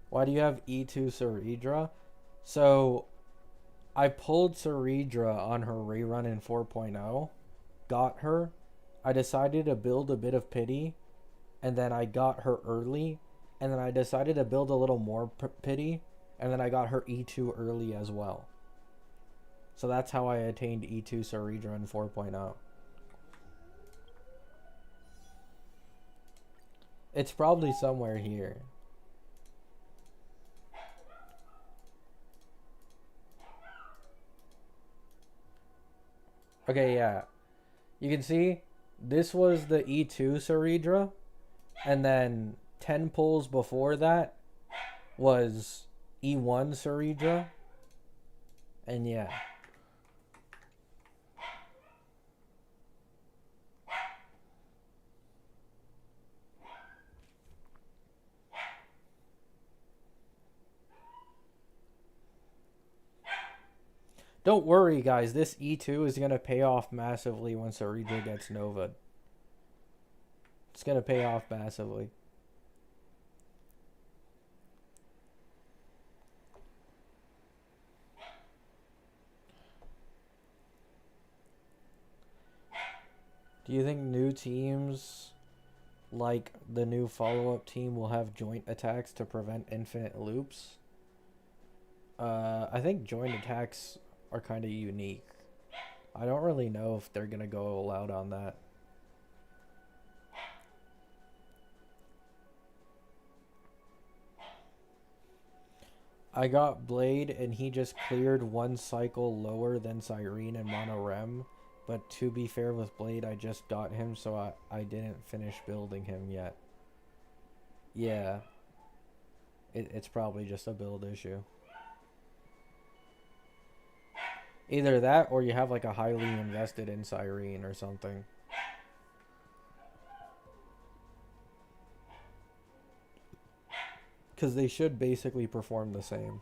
Why do you have E2 Saridra? So, I pulled Saridra on her rerun in 4.0, got her, I decided to build a bit of pity, and then I got her early, and then I decided to build a little more pity, and then I got her E2 early as well. So that's how I attained E2 Saridra in 4.0. It's probably somewhere here. Okay, yeah. You can see this was the E2 Saridra, and then 10 pulls before that was E1 Saridra, and yeah. Don't worry, guys. This E2 is gonna pay off massively once Saridra gets Nova. It's gonna pay off massively. Do you think new teams, like the new follow-up team, will have joint attacks to prevent infinite loops? I think joint attacks are kind of unique. I don't really know if they're gonna go all out on that. I got Blade and he just cleared one cycle lower than Cyrene and Monorem. But to be fair with Blade, I just got him, so I didn't finish building him yet. Yeah. It's probably just a build issue. Either that or you have like a highly invested in Cyrene or something. Because they should basically perform the same.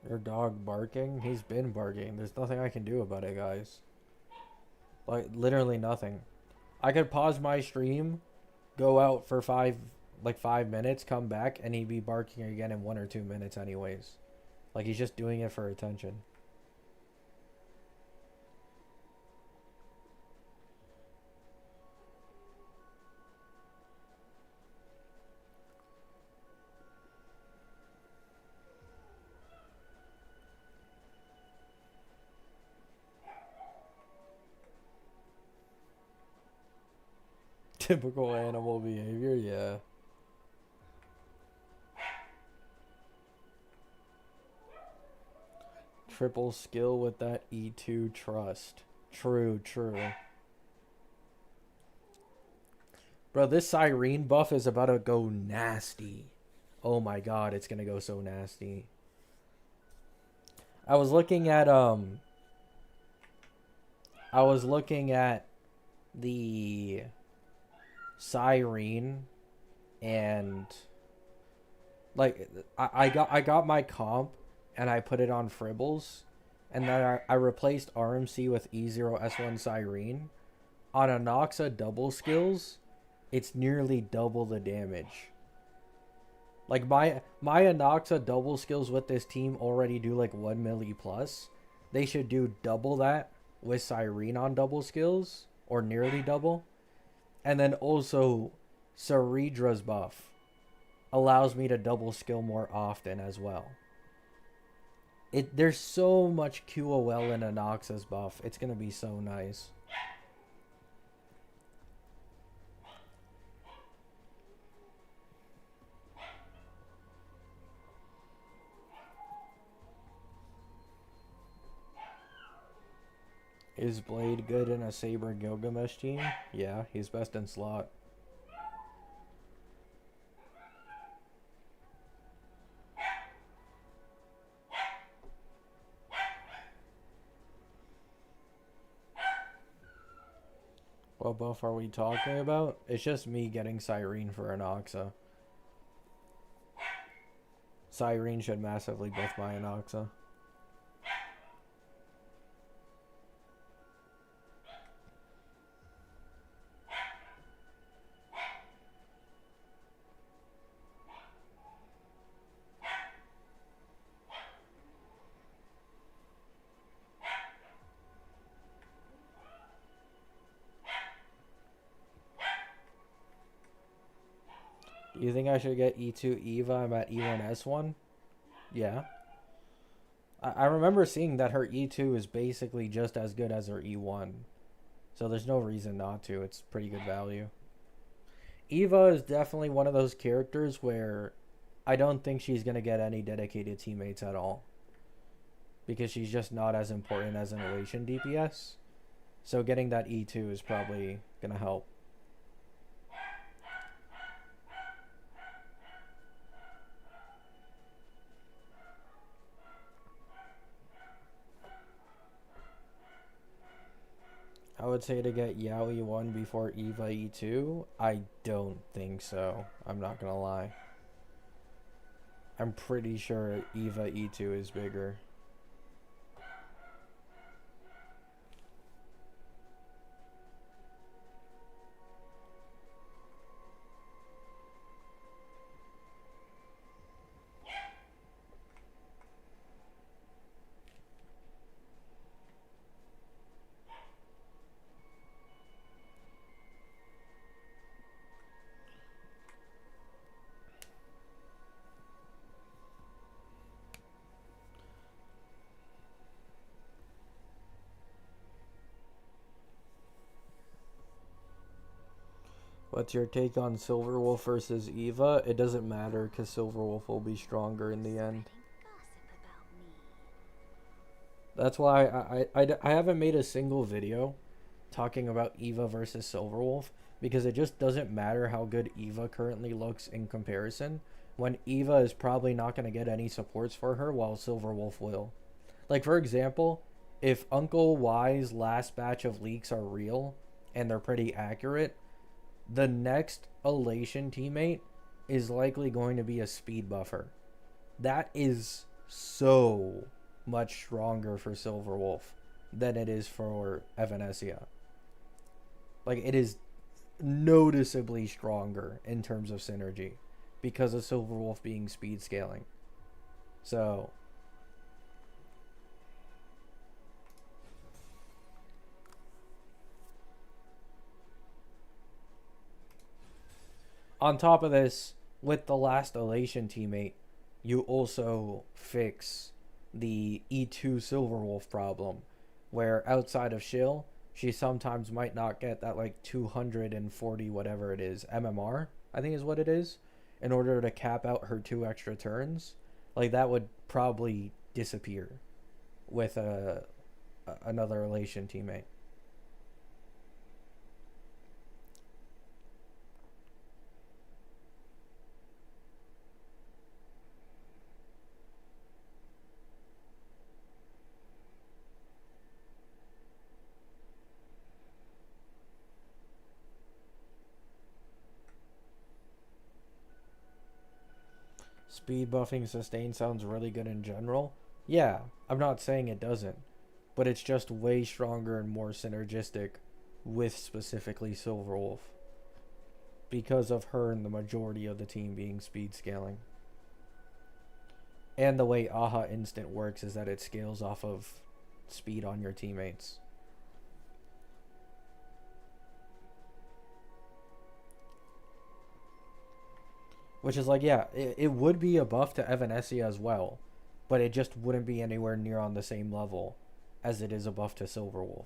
Your dog barking? He's been barking. There's nothing I can do about it, guys. Like, literally nothing. I could pause my stream, go out for 5 minutes, come back, and he'd be barking again in 1 or 2 minutes anyways. Like, he's just doing it for attention. Typical animal behavior, yeah. Triple skill with that E2 trust. True, true. Bro, this Cyrene buff is about to go nasty. Oh my god, it's gonna go so nasty. I was looking at the Cyrene and like I got my comp and I put it on Fribbles and then I replaced RMC with E0S1 Cyrene. On Anoxa double skills, it's nearly double the damage. Like my Anoxa double skills with this team already do like 1 milli plus. They should do double that with Cyrene on double skills, or nearly double. And then also Saridra's buff allows me to double skill more often as well. There's so much QOL in Anoxa's buff. It's gonna be so nice. Is Blade good in a Saber Gilgamesh team? Yeah, he's best in slot. What buff are we talking about? It's just me getting Cyrene for Anoxa. Cyrene should massively buff my Anoxa. You think I should get E2 Eva? I'm at E1S1? Yeah. I remember seeing that her E2 is basically just as good as her E1. So there's no reason not to. It's pretty good value. Eva is definitely one of those characters where I don't think she's going to get any dedicated teammates at all. Because she's just not as important as an Elation DPS. So getting that E2 is probably going to help. would say to get Yao E1 before Eva E2? I don't think so. I'm not gonna lie. I'm pretty sure Eva E2 is bigger. What's your take on Silverwolf versus Eva? It doesn't matter because Silverwolf will be stronger in the end. That's why I haven't made a single video talking about Eva versus Silverwolf because it just doesn't matter how good Eva currently looks in comparison when Eva is probably not going to get any supports for her while Silverwolf will. Like, for example, if Uncle Y's last batch of leaks are real and they're pretty accurate, the next Elation teammate is likely going to be a speed buffer. That is so much stronger for Silverwolf than it is for Evanesia. Like, it is noticeably stronger in terms of synergy because of Silverwolf being speed scaling. So on top of this, with the last Elation teammate, you also fix the E2 Silverwolf problem, where outside of Shill, she sometimes might not get that like 240 whatever it is, MMR, I think is what it is, in order to cap out her 2 extra turns. Like, that would probably disappear with another Elation teammate. Speed buffing sustain sounds really good in general. Yeah, I'm not saying it doesn't, but it's just way stronger and more synergistic with specifically Silverwolf because of her and the majority of the team being speed scaling. And the way Aha Instant works is that it scales off of speed on your teammates. Which is like, yeah, it would be a buff to Evanesia as well, but it just wouldn't be anywhere near on the same level as it is a buff to Silverwolf.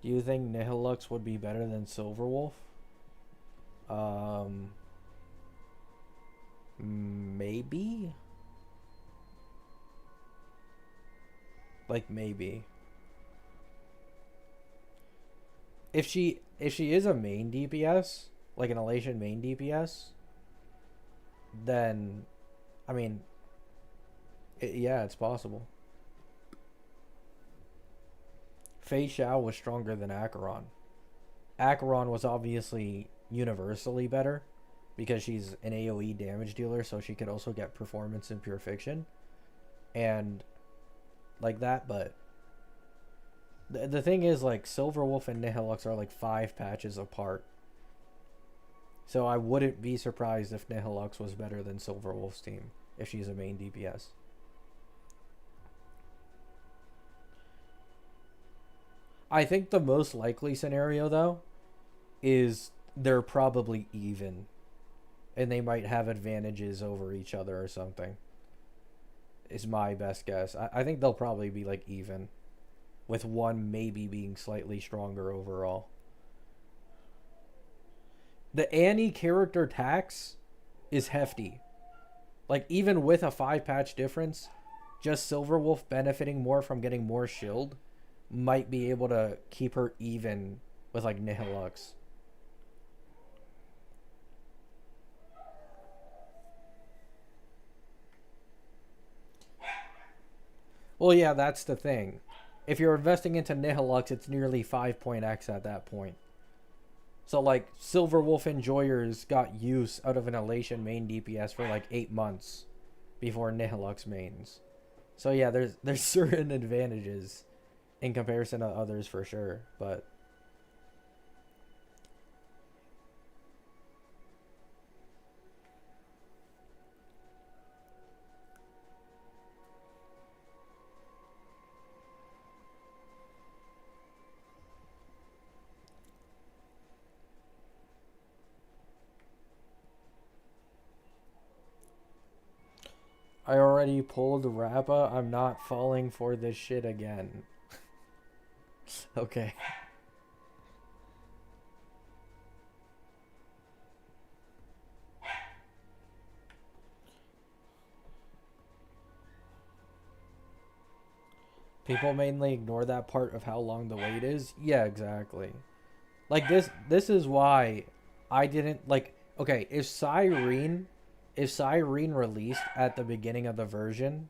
Do you think Nihilux would be better than Silverwolf? Maybe? Like, maybe. If she is a main DPS, like an Elation main DPS, then, I mean, yeah, it's possible. Fei Xiao was stronger than Acheron. Acheron was obviously universally better because she's an AoE damage dealer, so she could also get performance in Pure Fiction and like that. But the thing is, like, Silverwolf and Nihilux are like 5 patches apart, so I wouldn't be surprised if Nihilux was better than Silverwolf's team if she's a main DPS. I think the most likely scenario, though, is they're probably even. And they might have advantages over each other or something. Is my best guess. I think they'll probably be, like, even. With one maybe being slightly stronger overall. The Annie character tax is hefty. Like, even with a 5-patch difference, just Silverwolf benefiting more from getting more shield might be able to keep her even with, like, Nihilux. Well, yeah, that's the thing. If you're investing into Nihilux, it's nearly 5.x at that point. So, like, Silverwolf Enjoyers got use out of an Elation main DPS for like 8 months before Nihilux mains. So, yeah, there's certain advantages in comparison to others for sure, but I already pulled Rappa. I'm not falling for this shit again. Okay. People mainly ignore that part of how long the wait is. Yeah, exactly. Like this is why I didn't like okay, if Cyrene released at the beginning of the version,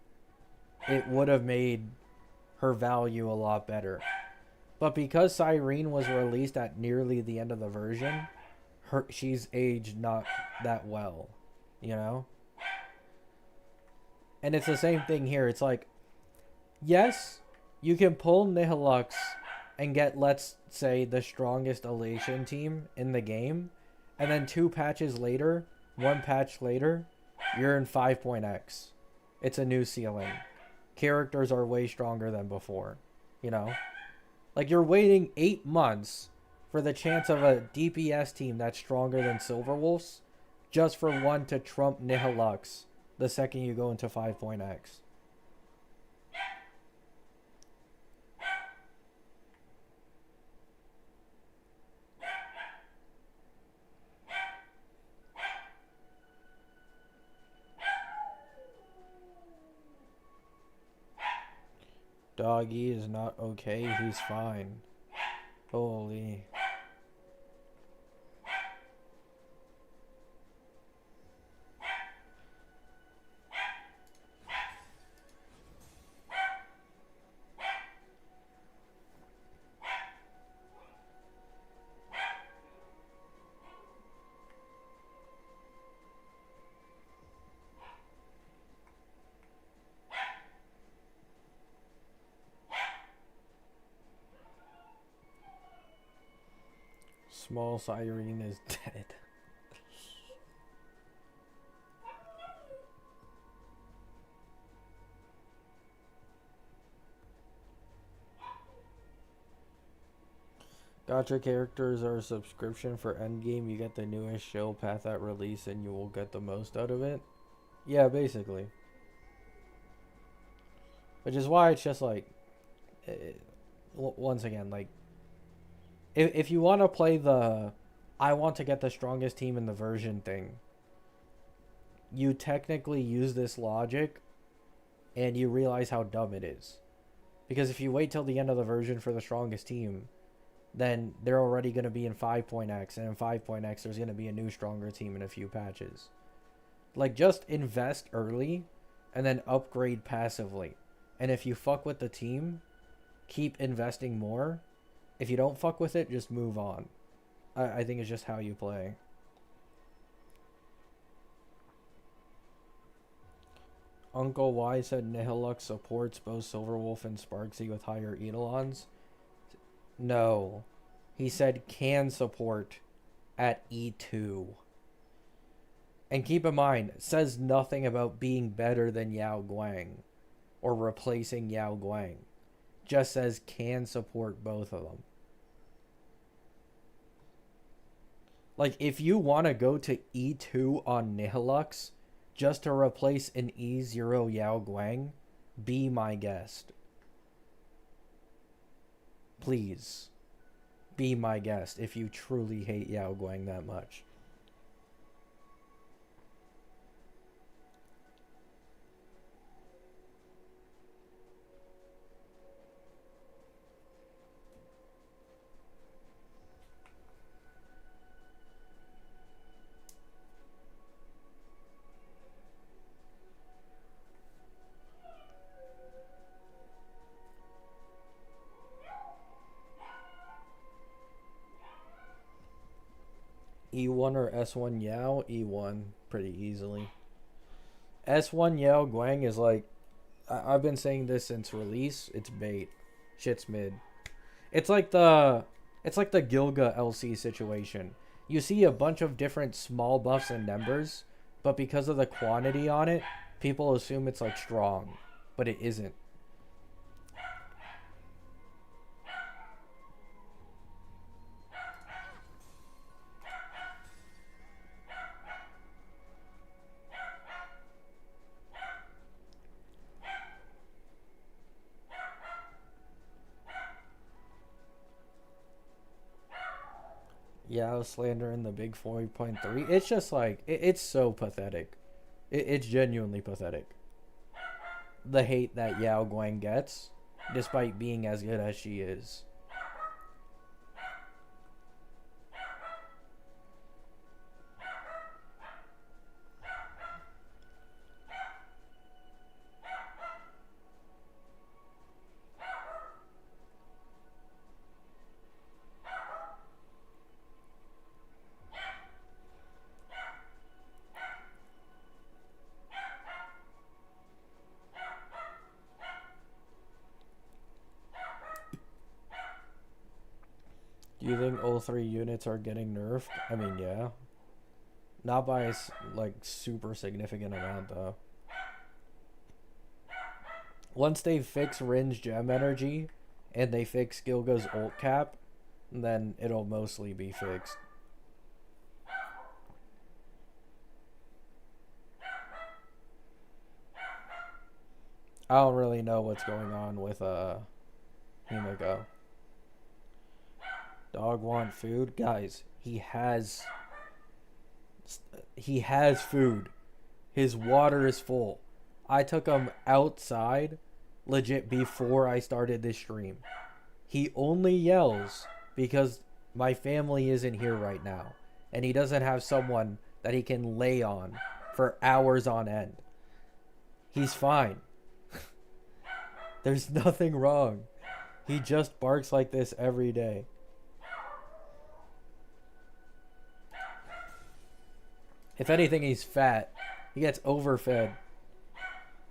it would have made her value a lot better. But because Cyrene was released at nearly the end of the version, she's aged not that well, you know? And it's the same thing here. It's like, yes, you can pull Nihilux and get, let's say, the strongest Elation team in the game, and then 2 patches later, 1 patch later, you're in 5.x. It's a new ceiling. Characters are way stronger than before, you know? Like, you're waiting 8 months for the chance of a DPS team that's stronger than Silverwolves just for one to trump Nihilux the second you go into 5.x. Doggy is not okay, he's fine. Holy. Small Cyrene is dead. Gacha characters are a subscription for endgame. You get the newest shill path at release and you will get the most out of it. Yeah, basically. Which is why it's just like, once again, like, if you want to play the I want to get the strongest team in the version thing, you technically use this logic and you realize how dumb it is. Because if you wait till the end of the version for the strongest team, then they're already going to be in 5.x, and in 5.x there's going to be a new stronger team in a few patches. Like, just invest early and then upgrade passively. And if you fuck with the team, keep investing more. If you don't fuck with it, just move on. I think it's just how you play. Uncle Y said Nihilux supports both Silverwolf and Sparksy with higher Eidolons. No. He said can support at E2. And keep in mind, it says nothing about being better than Yao Guang or replacing Yao Guang. Just says can support both of them. Like, if you want to go to E2 on Nihilux just to replace an E0 Yao Guang, be my guest. Please. Be my guest if you truly hate Yao Guang that much. E1 or S1 Yao? E1 pretty easily. S1 Yao Guang is like, I've been saying this since release. It's bait. Shit's mid. It's like the Gilga LC situation. You see a bunch of different small buffs and numbers, but because of the quantity on it, people assume it's like strong, but it isn't. Yeah, I was slandering the big 4.3. It's just like it's so pathetic. It's genuinely pathetic. The hate that Yao Guang gets, despite being as good as she is. Do you think all three units are getting nerfed? I mean, yeah. Not by like super significant amount though. Once they fix Rin's gem energy and they fix Gilga's ult cap, then it'll mostly be fixed. I don't really know what's going on with Himiko. Dog want food? Guys, he has food. His water is full. I took him outside legit before I started this stream. He only yells because my family isn't here right now and he doesn't have someone that he can lay on for hours on end. He's fine. There's nothing wrong. He just barks like this every day. If anything, he's fat. He gets overfed.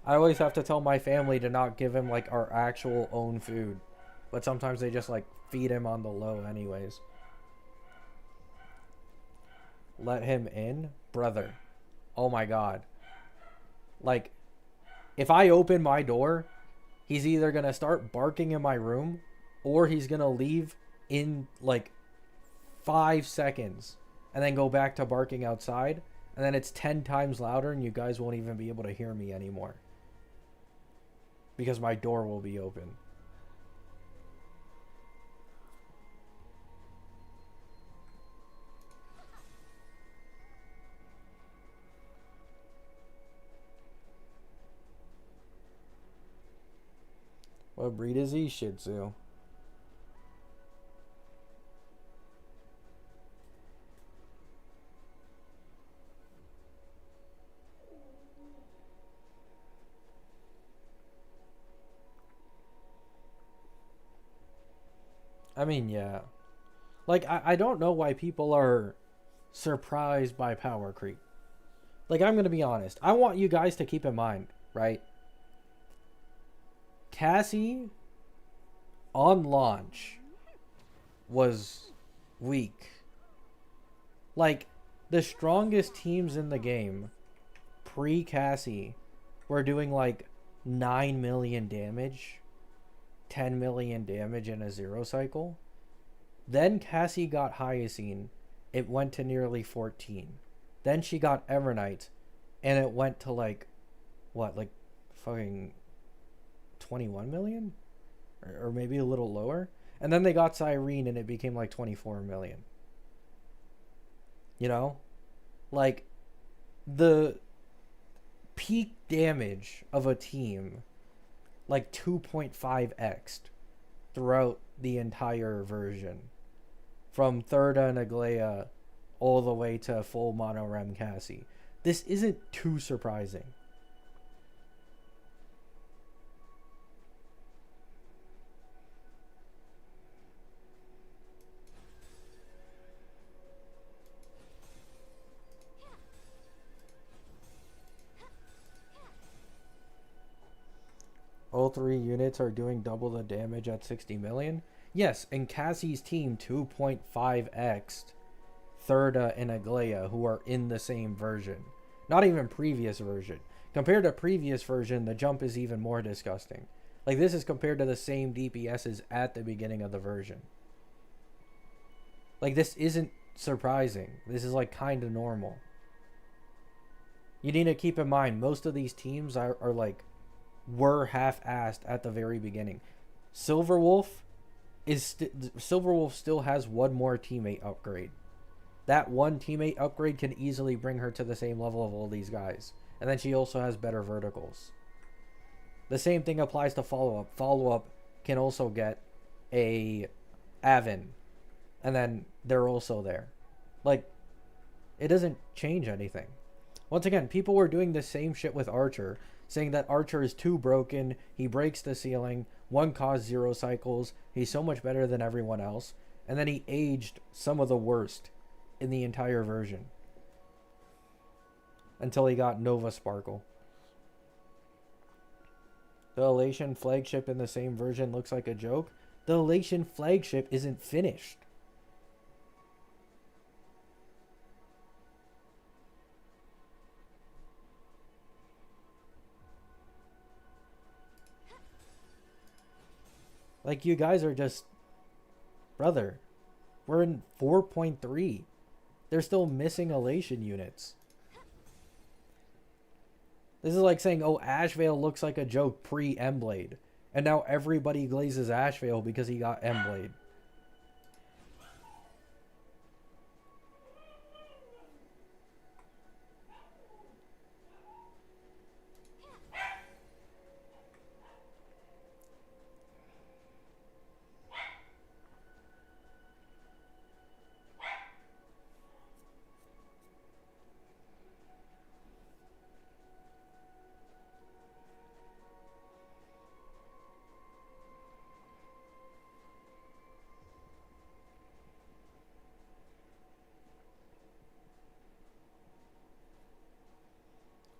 I always have to tell my family to not give him like our actual own food. But sometimes they just like feed him on the low anyways. Let him in? Brother. Oh my god. Like, if I open my door, he's either going to start barking in my room or he's going to leave in like 5 seconds and then go back to barking outside. And then it's 10 times louder and you guys won't even be able to hear me anymore. Because my door will be open. What breed is he? Shih Tzu. I mean, yeah. Like, I don't know why people are surprised by power creep. Like, I'm going to be honest. I want you guys to keep in mind, right? Cassie, on launch, was weak. Like, the strongest teams in the game, pre-Cassie, were doing, like, 9 million damage. 10 million damage in a 0 cycle. Then Cassie got Hyacine. It went to nearly 14. Then she got Evernight. And it went to like, what, like fucking 21 million? Or maybe a little lower. And then they got Cyrene and it became like 24 million. You know? Like, the peak damage of a team like 2.5x throughout the entire version. From Thirda and Aglaya all the way to full mono Rem Cassie. This isn't too surprising. All three units are doing double the damage at 60 million. Yes, and Cassie's team 2.5x Thurda and Aglaya, who are in the same version. Not even previous version. Compared to previous version, the jump is even more disgusting. Like, this is compared to the same DPSs at the beginning of the version. Like, this isn't surprising. This is, like, kind of normal. You need to keep in mind, most of these teams are like, were half-assed at the very beginning. Silverwolf still has one more teammate upgrade. That one teammate upgrade can easily bring her to the same level of all these guys. And then she also has better verticals. The same thing applies to follow-up. Follow-up can also get a Avon. And then they're also there. Like, it doesn't change anything. Once again, people were doing the same shit with Archer, saying that Archer is too broken, he breaks the ceiling, 1 cost 0 cycles, he's so much better than everyone else, and then he aged some of the worst in the entire version. Until he got Nova Sparkle. The Elation flagship in the same version looks like a joke. The Elation flagship isn't finished. Like, you guys are just... Brother, we're in 4.3. They're still missing Elation units. This is like saying, oh, Ashvale looks like a joke pre-Emblade. And now everybody glazes Ashvale because he got Emblade.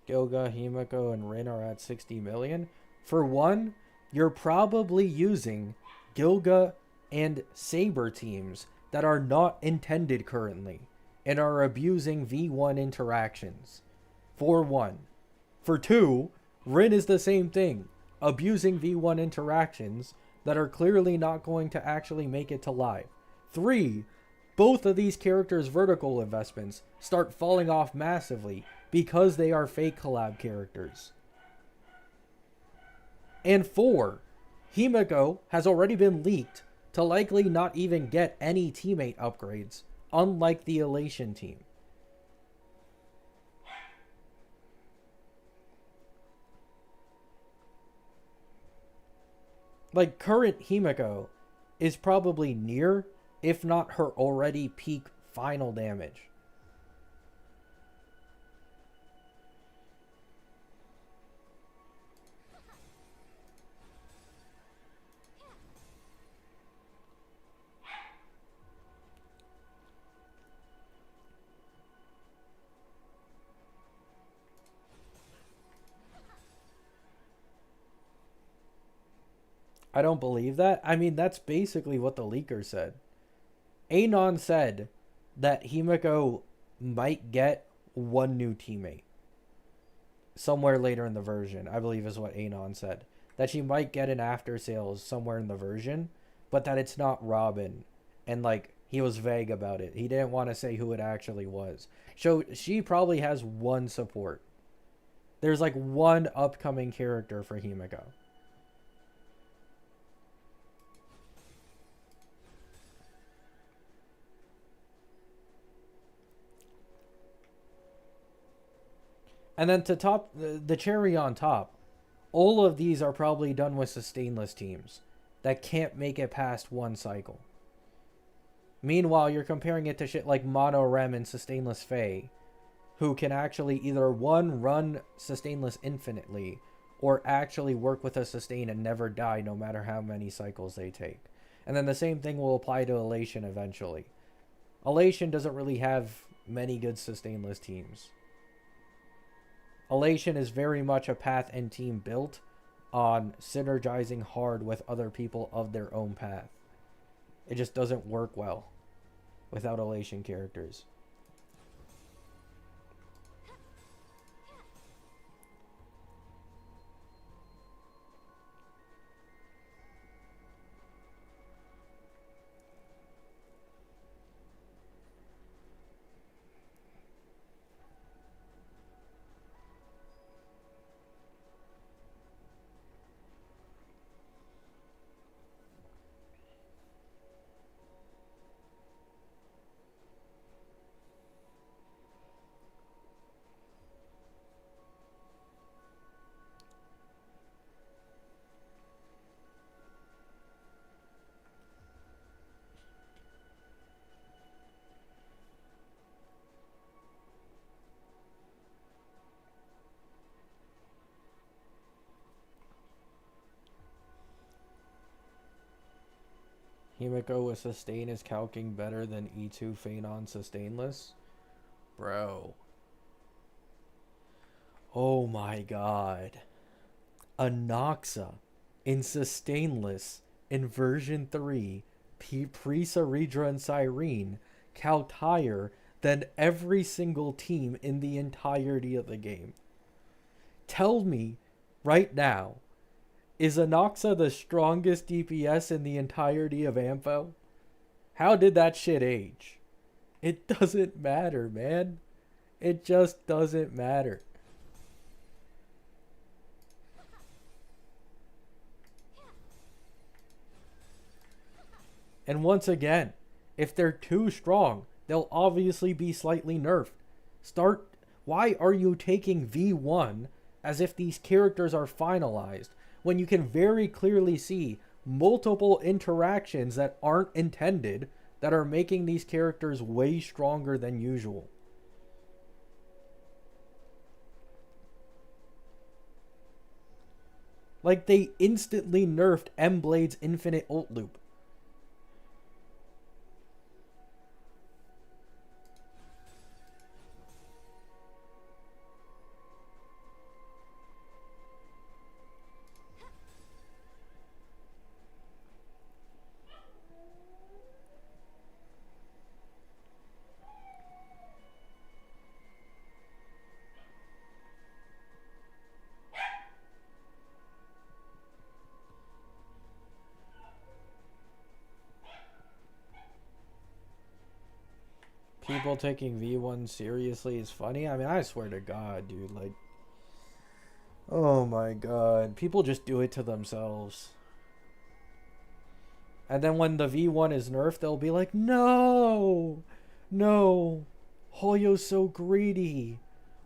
Gilga, Himiko, and Rin are at 60 million. For one, you're probably using Gilga and Saber teams that are not intended currently and are abusing V1 interactions. For one. For two, Rin is the same thing, abusing V1 interactions that are clearly not going to actually make it to live. Three, both of these characters' vertical investments start falling off massively because they are fake collab characters. And 4, Himiko has already been leaked to likely not even get any teammate upgrades, unlike the Elation team. Like, current Himiko is probably near, if not her already peak final damage. I don't believe that. I mean, that's basically what the leaker said. Anon said that Himiko might get one new teammate. Somewhere later in the version, I believe is what Anon said. That she might get an after sales somewhere in the version, but that it's not Robin. And, like, he was vague about it. He didn't want to say who it actually was. So she probably has one support. There's, like, one upcoming character for Himiko. And then to top the cherry on top, all of these are probably done with sustainless teams that can't make it past one cycle. Meanwhile, you're comparing it to shit like Mono Rem and Sustainless Fae, who can actually either one, run Sustainless infinitely, or actually work with a sustain and never die no matter how many cycles they take. And then the same thing will apply to Elation eventually. Elation doesn't really have many good sustainless teams. Elation is very much a path and team built on synergizing hard with other people of their own path. It just doesn't work well without elation characters. Himiko with sustain is calcing better than E2 Feign on sustainless? Bro. Oh my god. Anoxa in sustainless in version 3, Pre-Saridra and Cyrene calced higher than every single team in the entirety of the game. Tell me right now, is Anoxa the strongest DPS in the entirety of Ampho? How did that shit age? It doesn't matter, man. It just doesn't matter. And once again, if they're too strong, they'll obviously be slightly nerfed. Why are you taking V1 as if these characters are finalized when you can very clearly see multiple interactions that aren't intended that are making these characters way stronger than usual? Like, they instantly nerfed M-Blade's infinite ult loop. People taking V1 seriously is funny. I mean, I swear to God, dude. Like, oh my God. People just do it to themselves. And then when the V1 is nerfed, they'll be like, no, no, Hoyo's so greedy.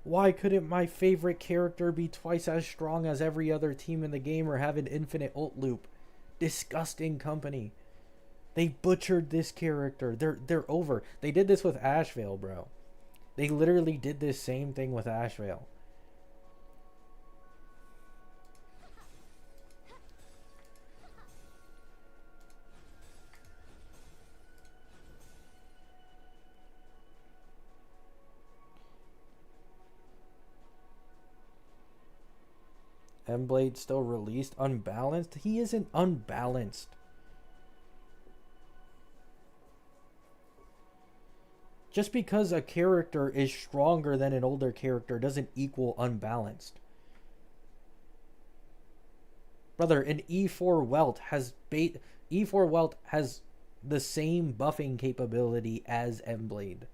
Why couldn't my favorite character be twice as strong as every other team in the game or have an infinite ult loop? Disgusting company. They butchered this character. They're over. They did this with Ashvale, bro. They literally did this same thing with Ashvale. M-Blade still released unbalanced? He isn't unbalanced. Just because a character is stronger than an older character doesn't equal unbalanced. Brother, an E4 Welt has E4 Welt has the same buffing capability as M-Blade.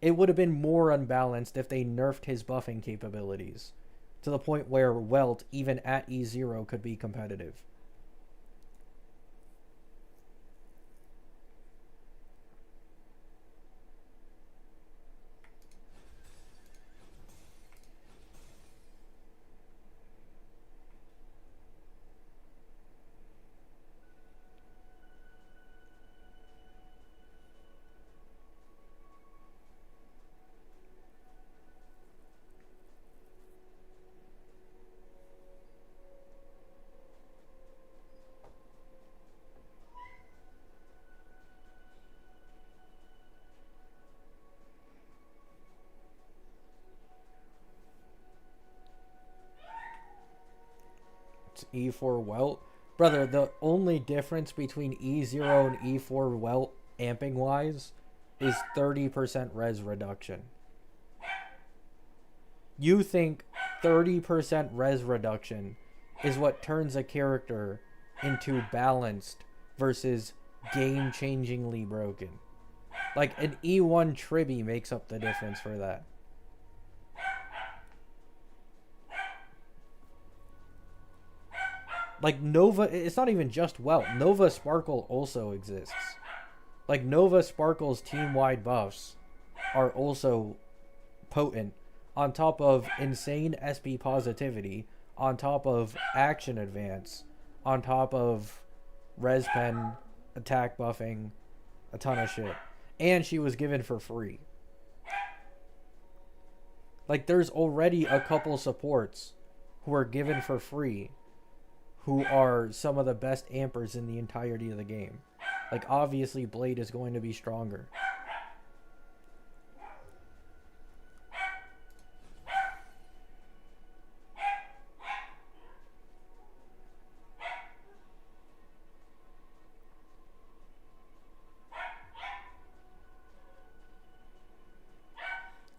It would have been more unbalanced if they nerfed his buffing capabilities to the point where Welt, even at E0, could be competitive. Xbox E4 Welt. Brother, the only difference between E0 and E4 Welt amping wise is 30% res reduction. You think 30% res reduction is what turns a character into balanced versus game-changingly broken. Like, an E1 Tribby makes up the difference for that. Like, Nova, it's not even just Welt. Nova Sparkle also exists. Like, Nova Sparkle's team-wide buffs are also potent, on top of insane SP positivity, on top of action advance, on top of res pen, attack buffing, a ton of shit. And she was given for free. Like, there's already a couple supports who are given for free who are some of the best ampers in the entirety of the game. Like, obviously, Blade is going to be stronger.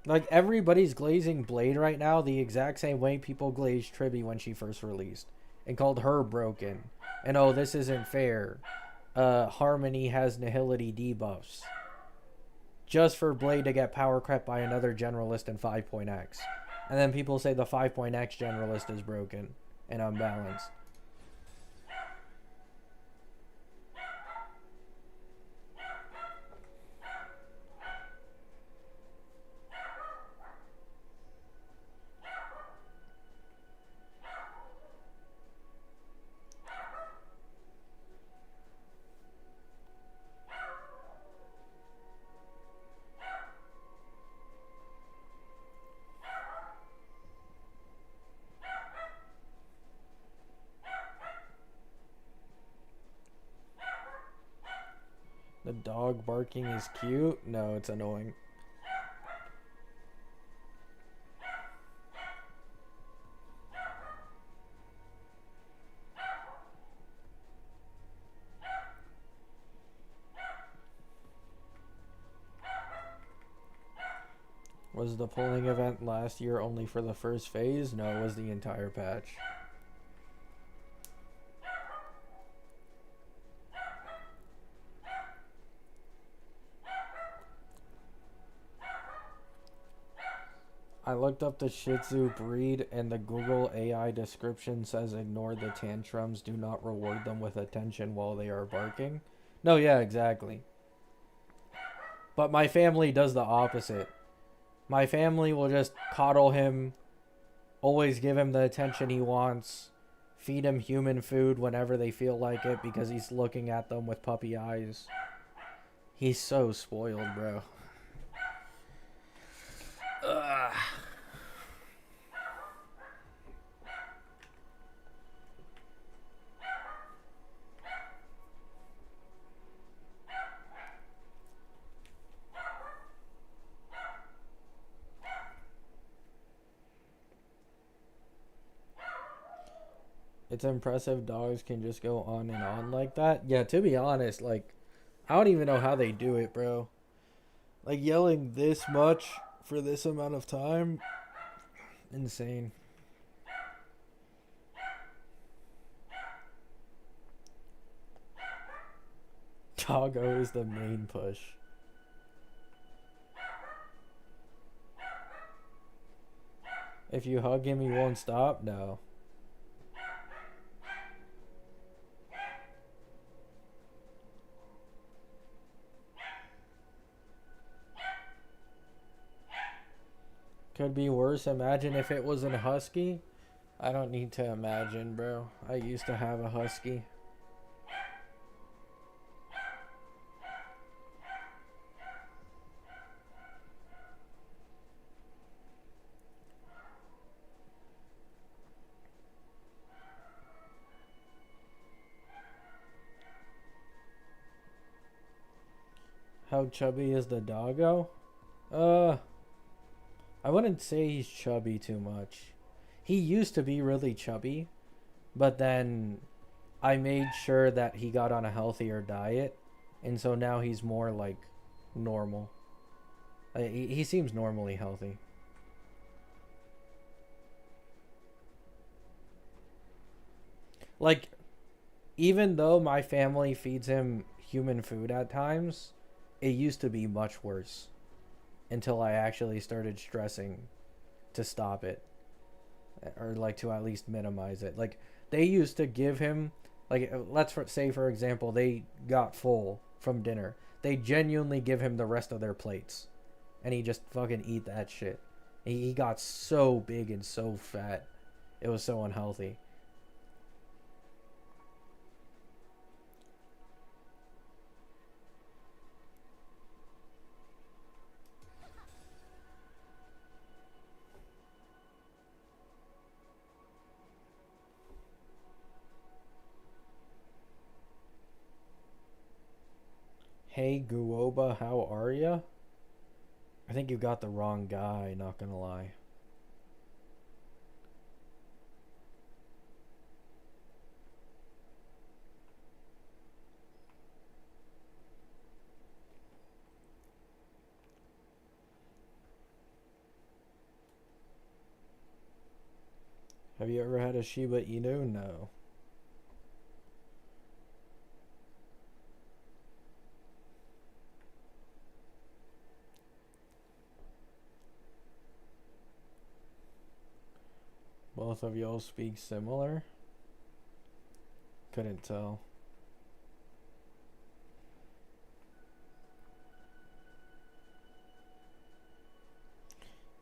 Like, everybody's glazing Blade right now the exact same way people glazed Tribby when she first released. And called her broken. And, oh, this isn't fair. Harmony has nihility debuffs. Just for Blade to get power crept by another generalist in 5.x. And then people say the 5.x generalist is broken and unbalanced. The dog barking is cute? No, it's annoying. Was the polling event last year only for the first phase? No, it was the entire patch. I looked up the Shih Tzu breed and the Google AI description says ignore the tantrums, do not reward them with attention while they are barking. No, yeah, exactly. But my family does the opposite. My family will just coddle him, always give him the attention he wants, feed him human food whenever they feel like it because he's looking at them with puppy eyes. He's so spoiled, bro. Ugh. It's impressive dogs can just go on and on like that. Yeah, to be honest, like, I don't even know how they do it, bro. Like, yelling this much for this amount of time, insane. Doggo is the main push. If you hug him, he won't stop? No. Could be worse. Imagine if it was a husky. I don't need to imagine, bro. I used to have a husky. How chubby is the doggo? I wouldn't say he's chubby too much. He used to be really chubby, But then I made sure that he got on a healthier diet, and so now he's more like normal. He seems normally healthy. Like, even though my family feeds him human food at times, it used to be much worse until I actually started stressing to stop it, or like to at least minimize it. Like, they used to give him, like, say for example they got full from dinner, they genuinely give him the rest of their plates, and he just fucking eat that shit. He got so big and so fat, it was so unhealthy. Hey Guoba, how are ya? I think you got the wrong guy, not gonna lie. Have you ever had a Shiba Inu? No. Both of y'all speak similar? Couldn't tell.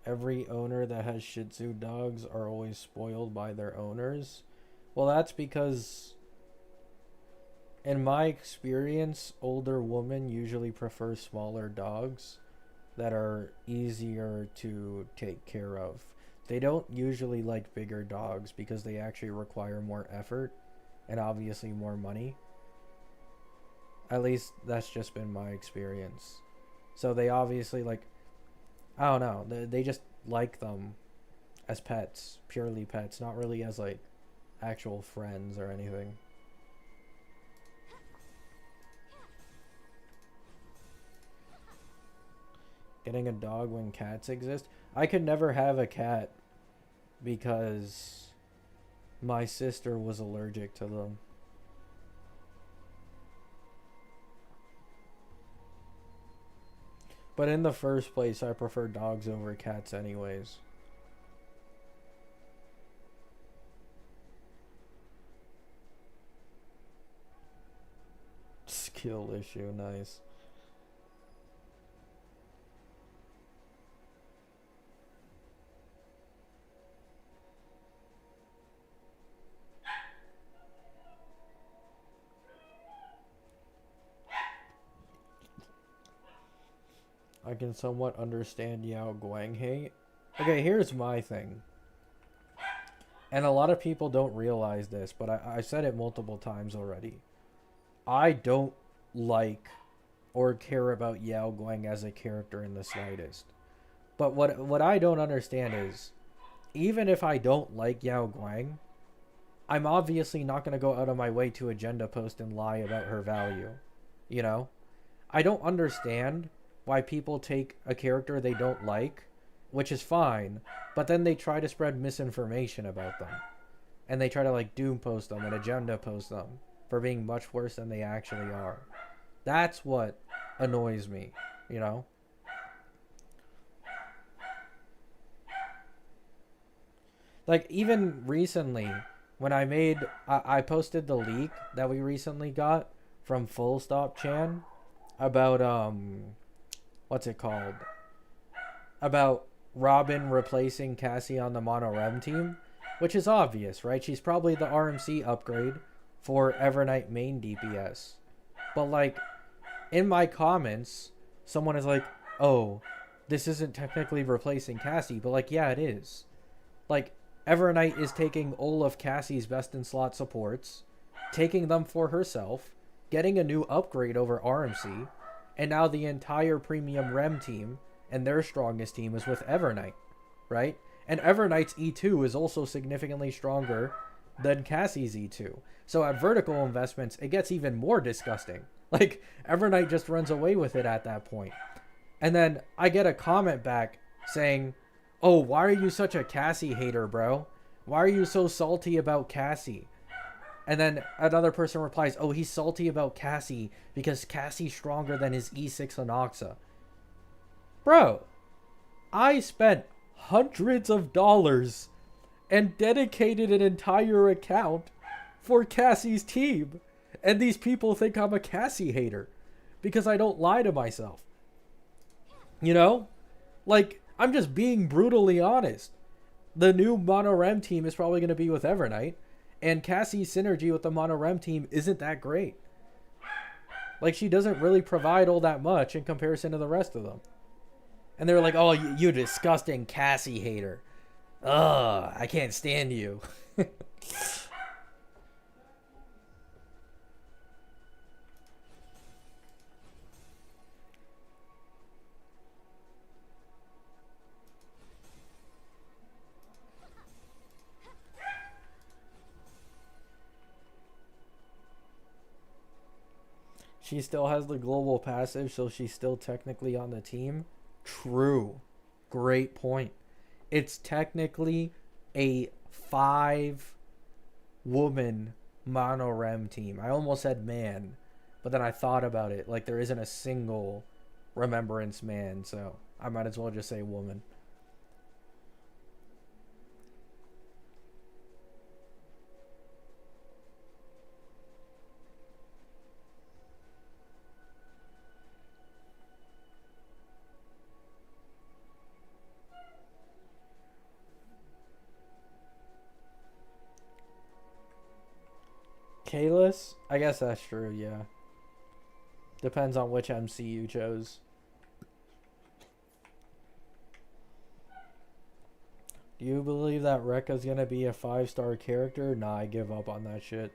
Every owner that has Shih Tzu dogs are always spoiled by their owners. Well, that's because, in my experience, older women usually prefer smaller dogs that are easier to take care of. They don't usually like bigger dogs because they actually require more effort and obviously more money. At least that's just been my experience. So they obviously like, I don't know, they just like them as pets, purely pets, not really as like actual friends or anything. Getting a dog when cats exist. I could never have a cat because my sister was allergic to them. But in the first place, I prefer dogs over cats anyways. Skill issue, nice. I can somewhat understand Yao Guang hate. Okay, here's my thing. And a lot of people don't realize this, but I've said it multiple times already. I don't like or care about Yao Guang as a character in the slightest. But what I don't understand is, even if I don't like Yao Guang, I'm obviously not going to go out of my way to agenda post and lie about her value. You know? I don't understand why people take a character they don't like, which is fine, but then they try to spread misinformation about them. And they try to like doom post them and agenda post them for being much worse than they actually are. That's what annoys me, you know? Like, even recently, when I posted the leak that we recently got from Full Stop Chan about, what's it called? About Robin replacing Cassie on the Mono Rem team, which is obvious, right? She's probably the RMC upgrade for Evernight main DPS. But, like, in my comments, someone is like, oh, this isn't technically replacing Cassie, but, like, yeah, it is. Like, Evernight is taking all of Cassie's best in slot supports, taking them for herself, getting a new upgrade over RMC, and now the entire premium Rem team and their strongest team is with Evernight, right? And Evernight's E2 is also significantly stronger than Cassie's E2. So at vertical investments, it gets even more disgusting. Like, Evernight just runs away with it at that point. And then I get a comment back saying, oh, why are you such a Cassie hater, bro? Why are you so salty about Cassie? And then another person replies, oh, he's salty about Cassie because Cassie's stronger than his E6 Inoxa. Bro, I spent hundreds of dollars and dedicated an entire account for Cassie's team. And these people think I'm a Cassie hater because I don't lie to myself. You know? Like, I'm just being brutally honest. The new Mono Rem team is probably going to be with Evernight, and Cassie's synergy with the Mono Rem team isn't that great. Like, she doesn't really provide all that much in comparison to the rest of them. And they're like, oh, you disgusting Cassie hater. Ugh, I can't stand you. She still has the global passive, so she's still technically on the team. True. Great point. It's technically a 5-woman Mono Rem team. I almost said man, but then I thought about it. Like, there isn't a single Remembrance man, so I might as well just say woman. Kalis? I guess that's true, yeah. Depends on which MC you chose. Do you believe that Rekka's gonna be a 5-star character? Nah, I give up on that shit.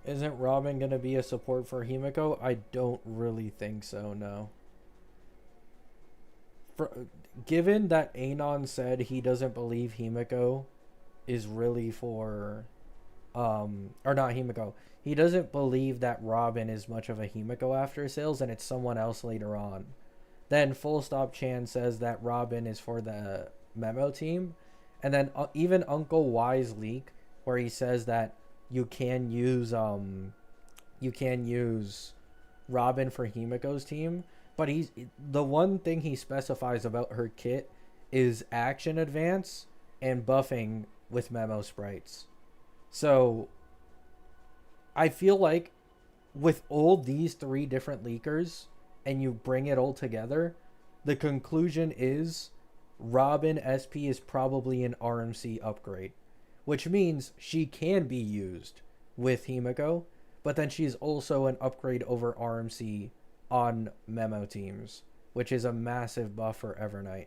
Isn't Robin gonna be a support for Himiko? I don't really think so, no. Given that Anon said he doesn't believe Himiko is really for or not Himiko. He doesn't believe that Robin is much of a Himiko after sales and it's someone else later on. Then Full Stop Chan says that Robin is for the Memo team. And then even Uncle Y's leak where he says that you can use Robin for Himiko's team, but the one thing he specifies about her kit is action advance and buffing with Memo sprites. So I feel like with all these 3 different leakers and you bring it all together, the conclusion is Robin SP is probably an RMC upgrade, which means she can be used with Himiko, but then she's also an upgrade over RMC on Memo teams, which is a massive buff for Evernight.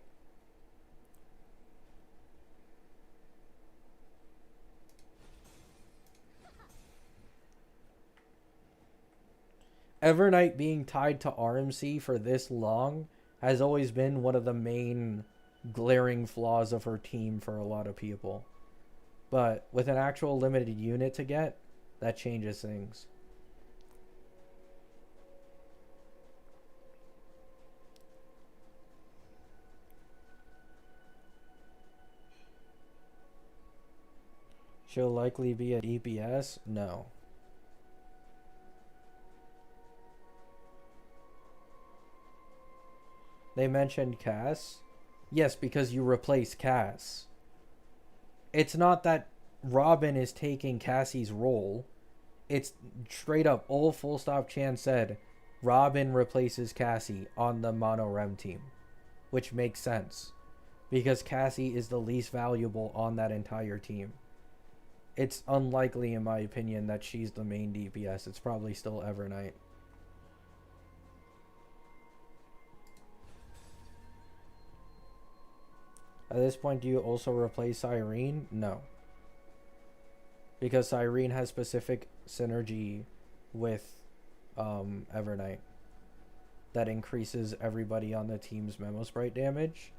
Evernight being tied to RMC for this long has always been one of the main glaring flaws of her team for a lot of people. But with an actual limited unit to get, that changes things. She'll likely be a DPS? No. They mentioned Cass. Yes, because you replace Cass. It's not that Robin is taking Cassie's role. It's straight up, all Full Stop Chan said, Robin replaces Cassie on the Mono Rem team. Which makes sense. Because Cassie is the least valuable on that entire team. It's unlikely, in my opinion, that she's the main DPS. It's probably still Evernight. At this point, do you also replace Cyrene? No. Because Cyrene has specific synergy with Evernight that increases everybody on the team's Memo Sprite damage.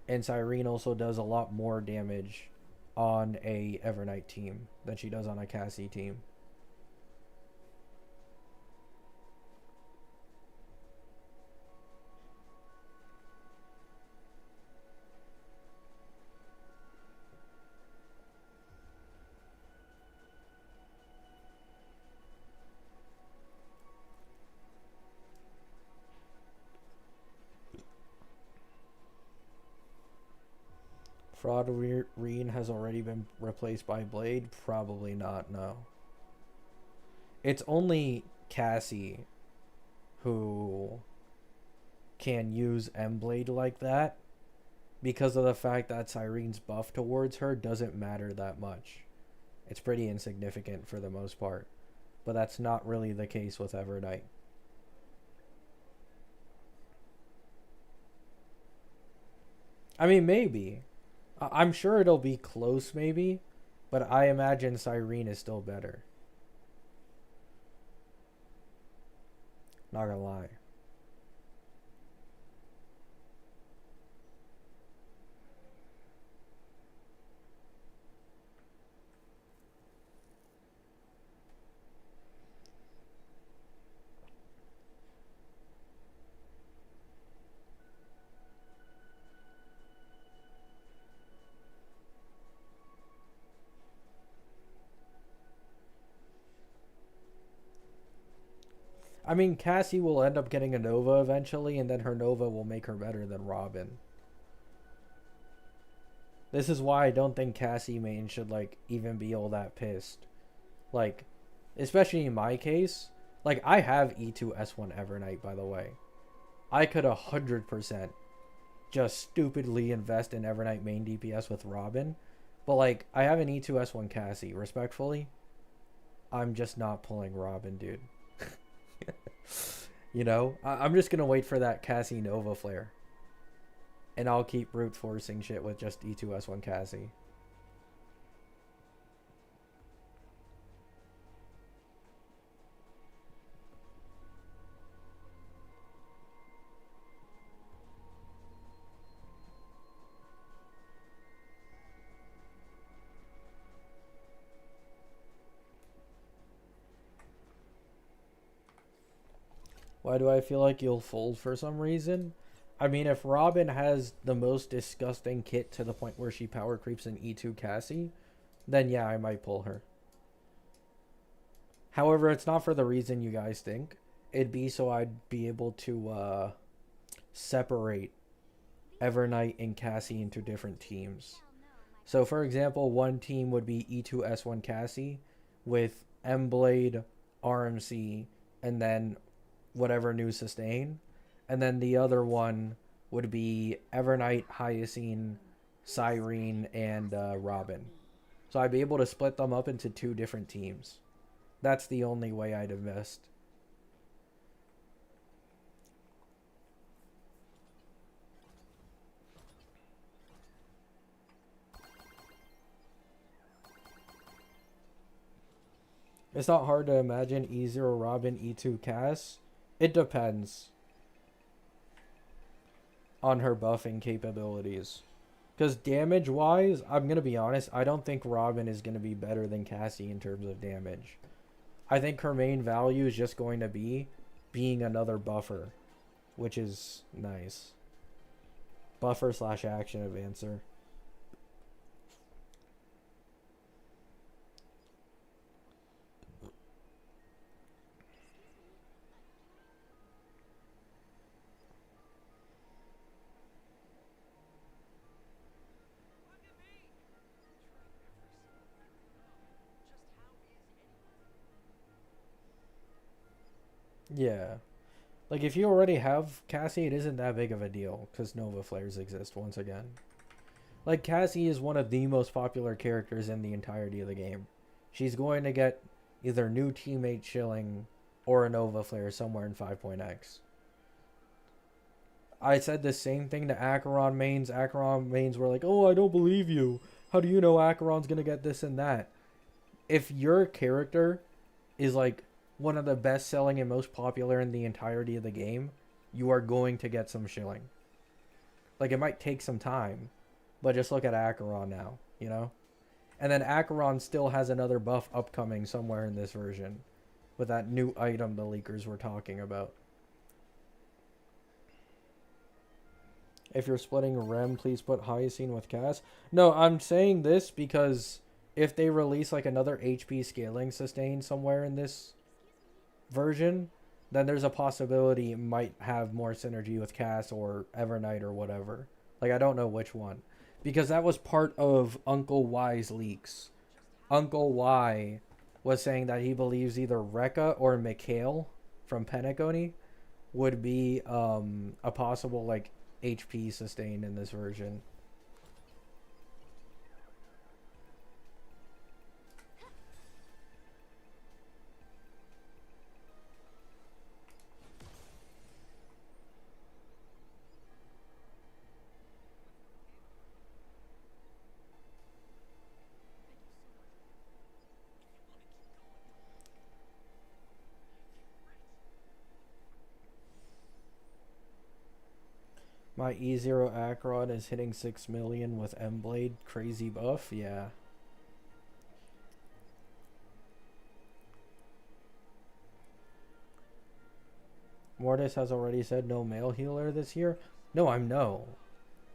And Cyrene also does a lot more damage on a Evernight team than she does on a Cassie team. Fraudrine has already been replaced by Blade? Probably not, no. It's only Cassie who can use M-Blade like that because of the fact that Cyrene's buff towards her doesn't matter that much. It's pretty insignificant for the most part. But that's not really the case with Evernight. I mean, maybe. I'm sure it'll be close, maybe. But I imagine Cyrene is still better. Not gonna lie. I mean, Cassie will end up getting a Nova eventually, and then her Nova will make her better than Robin. This is why I don't think Cassie main should, like, even be all that pissed. Like, especially in my case, like, I have E2S1 Evernight, by the way. I could 100% just stupidly invest in Evernight main DPS with Robin. But, like, I have an E2S1 Cassie. Respectfully, I'm just not pulling Robin, dude. You know? I'm just gonna wait for that Cassie Nova Flare. And I'll keep brute forcing shit with just E2S1 Cassie. Why do I feel like you'll fold for some reason? I mean, if Robin has the most disgusting kit to the point where she power creeps an E2 Cassie, then yeah, I might pull her. However, it's not for the reason you guys think. It'd be so I'd be able to separate Evernight and Cassie into different teams. So, for example, one team would be E2S1 Cassie with M-Blade, RMC, and then whatever new sustain. And then the other one would be Evernight, Hyacine, Cyrene, and Robin. So I'd be able to split them up into two different teams. That's the only way I'd invest. It's not hard to imagine E0 Robin, E2 Cass. It depends on her buffing capabilities. Because damage-wise, I'm going to be honest, I don't think Robin is going to be better than Cassie in terms of damage. I think her main value is just going to be being another buffer, which is nice. Buffer slash action advancer. Yeah. Like, if you already have Cassie, it isn't that big of a deal, because Nova Flares exist once again. Like, Cassie is one of the most popular characters in the entirety of the game. She's going to get either new teammate shilling or a Nova Flare somewhere in 5.x. I said the same thing to Acheron mains. Acheron mains were like, oh, I don't believe you. How do you know Acheron's gonna get this and that? If your character is like one of the best selling and most popular in the entirety of the game, you are going to get some shilling. Like, it might take some time, but just look at Acheron now, you know? And then Acheron still has another buff upcoming somewhere in this version with that new item the leakers were talking about. If you're splitting Rem, please put Hyacine with Cass. No, I'm saying this because if they release like another HP scaling sustain somewhere in this version, then there's a possibility it might have more synergy with Cass or Evernight or whatever. Like, I don't know which one. Because that was part of Uncle Y's leaks. Uncle Y was saying that he believes either Rekka or Mikhail from Penacony would be a possible like HP sustain in this version. My E0 Acheron is hitting 6 million with M-Blade. Crazy buff, yeah. Mortis has already said no male healer this year. No, I'm no.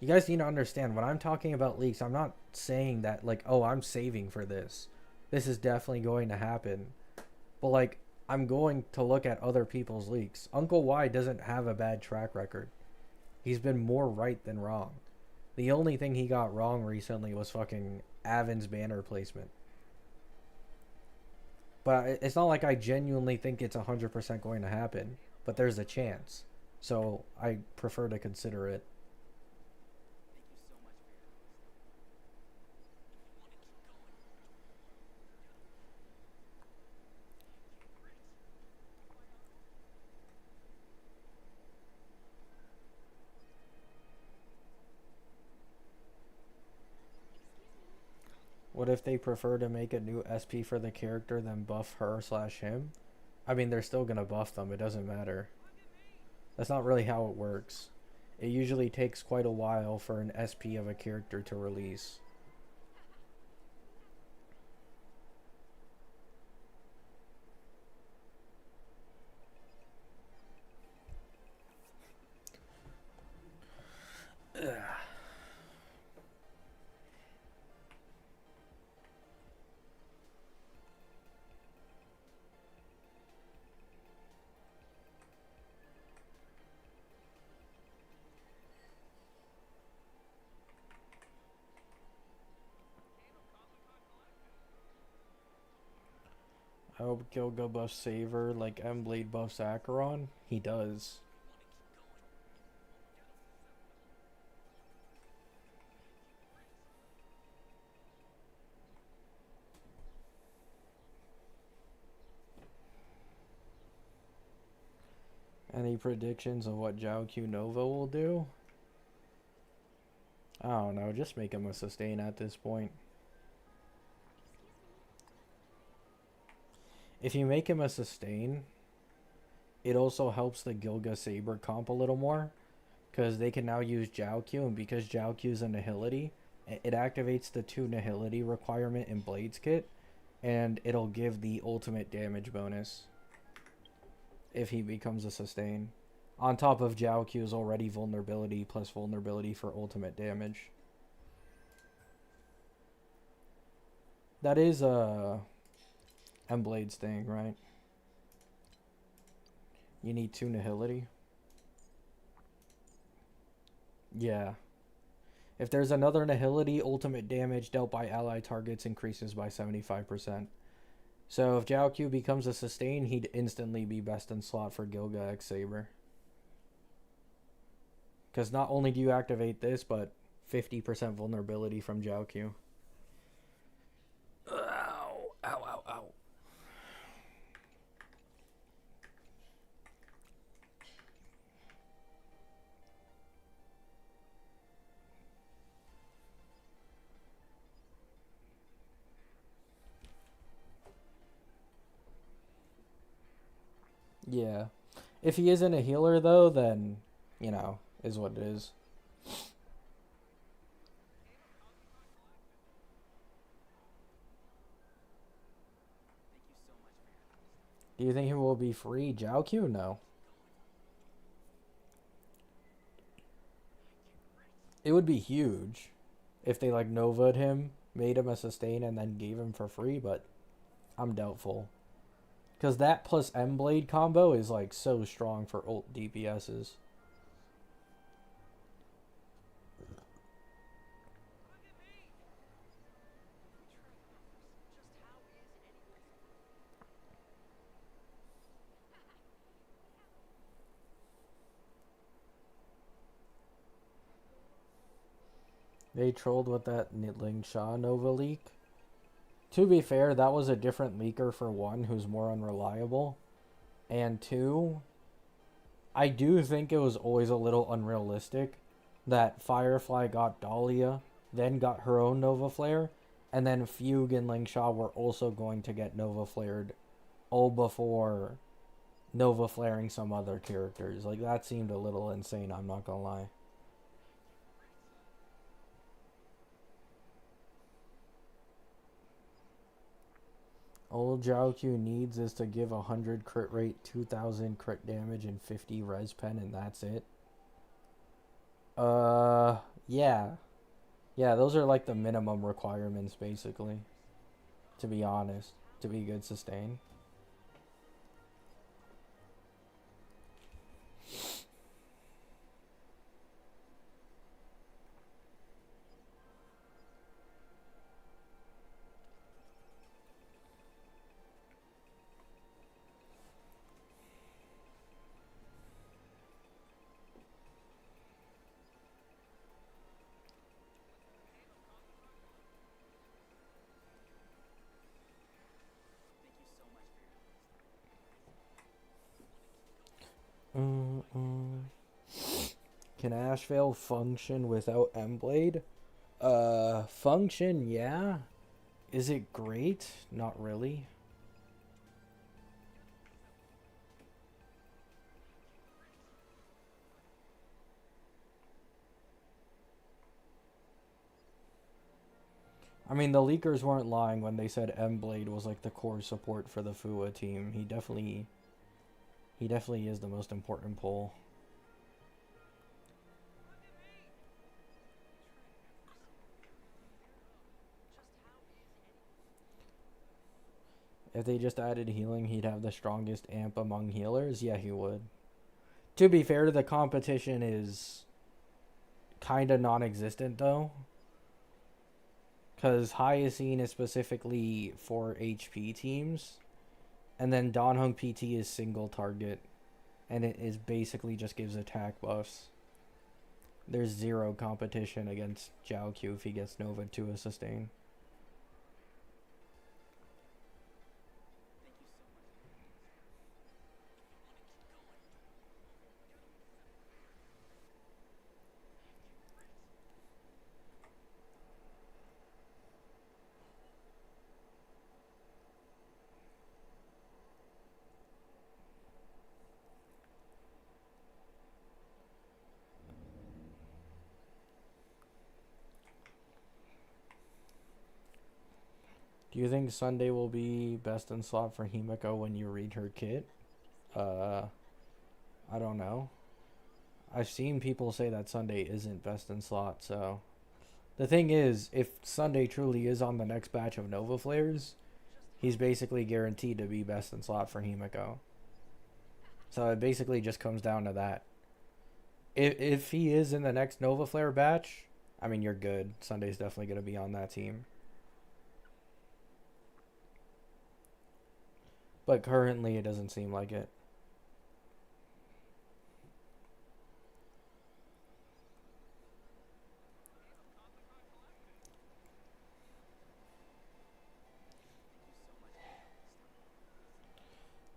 You guys need to understand, when I'm talking about leaks, I'm not saying that, like, oh, I'm saving for this. This is definitely going to happen. But, like, I'm going to look at other people's leaks. Uncle Y doesn't have a bad track record. He's been more right than wrong. The only thing he got wrong recently was fucking Avon's banner placement. But it's not like I genuinely think it's 100% going to happen. But there's a chance. So I prefer to consider it. What if they prefer to make a new SP for the character than buff her/him? I mean, they're still gonna buff them. It doesn't matter. That's not really how it works. It usually takes quite a while for an SP of a character to release. Ugh. I hope Gilga buffs Saver like M-Blade buffs Acheron. He does. Any predictions of what Jiao Nova will do? I don't know, just make him a sustain at this point. If you make him a sustain, it also helps the Gilga Saber comp a little more, because they can now use Jiao, and because Jiao is a Nihility, it activates the 2 Nihility requirement in Blades Kit, and it'll give the ultimate damage bonus if he becomes a sustain. On top of Jiao already vulnerability plus vulnerability for ultimate damage. That is M-Blade's thing, right? You need 2 Nihility. Yeah. If there's another Nihility, ultimate damage dealt by ally targets increases by 75%. So if Jiao becomes a sustain, he'd instantly be best in slot for Gilga X Saber. Because not only do you activate this, but 50% vulnerability from Jiao. Ow, ow, ow, ow. Yeah. If he isn't a healer though, then is what it is. Do you think he will be free Jiaoqiu? No. It would be huge if they like Nova'd him, made him a sustain, and then gave him for free, but I'm doubtful. Because that plus M Blade combo is like so strong for ult DPSs. They trolled with that Nidling Shah Nova leak. To be fair, that was a different leaker for one, who's more unreliable. And two, I do think it was always a little unrealistic that Firefly got Dahlia, then got her own Nova Flare, and then Fugue and Ling Sha were also going to get Nova Flared all before Nova Flaring some other characters. Like, that seemed a little insane, I'm not gonna lie. All Jiaoqiu needs is to give 100 crit rate, 2000 crit damage, and 50 res pen, and that's it. Yeah. Yeah, those are like the minimum requirements, basically. To be honest, to be good sustain. Can Ashvale function without M-Blade? Function, yeah. Is it great? Not really. I mean, the leakers weren't lying when they said M-Blade was like the core support for the Fua team. He definitely is the most important pull. If they just added healing, he'd have the strongest amp among healers. Yeah, he would. To be fair, the competition is kind of non-existent though, because Hyacine is specifically for HP teams, and then Danheng PT is single target, and it is basically just gives attack buffs. There's zero competition against Jiaoqiu if he gets Nova to a sustain. Do you think Sunday will be best in slot for Himiko when you read her kit? Uh, I don't know. I've seen people say that Sunday isn't best in slot, so the thing is, if Sunday truly is on the next batch of Nova Flares, he's basically guaranteed to be best in slot for Himiko. So it basically just comes down to that. If he is in the next Nova Flare batch, I mean, you're good. Sunday's definitely going to be on that team. But currently, it doesn't seem like it.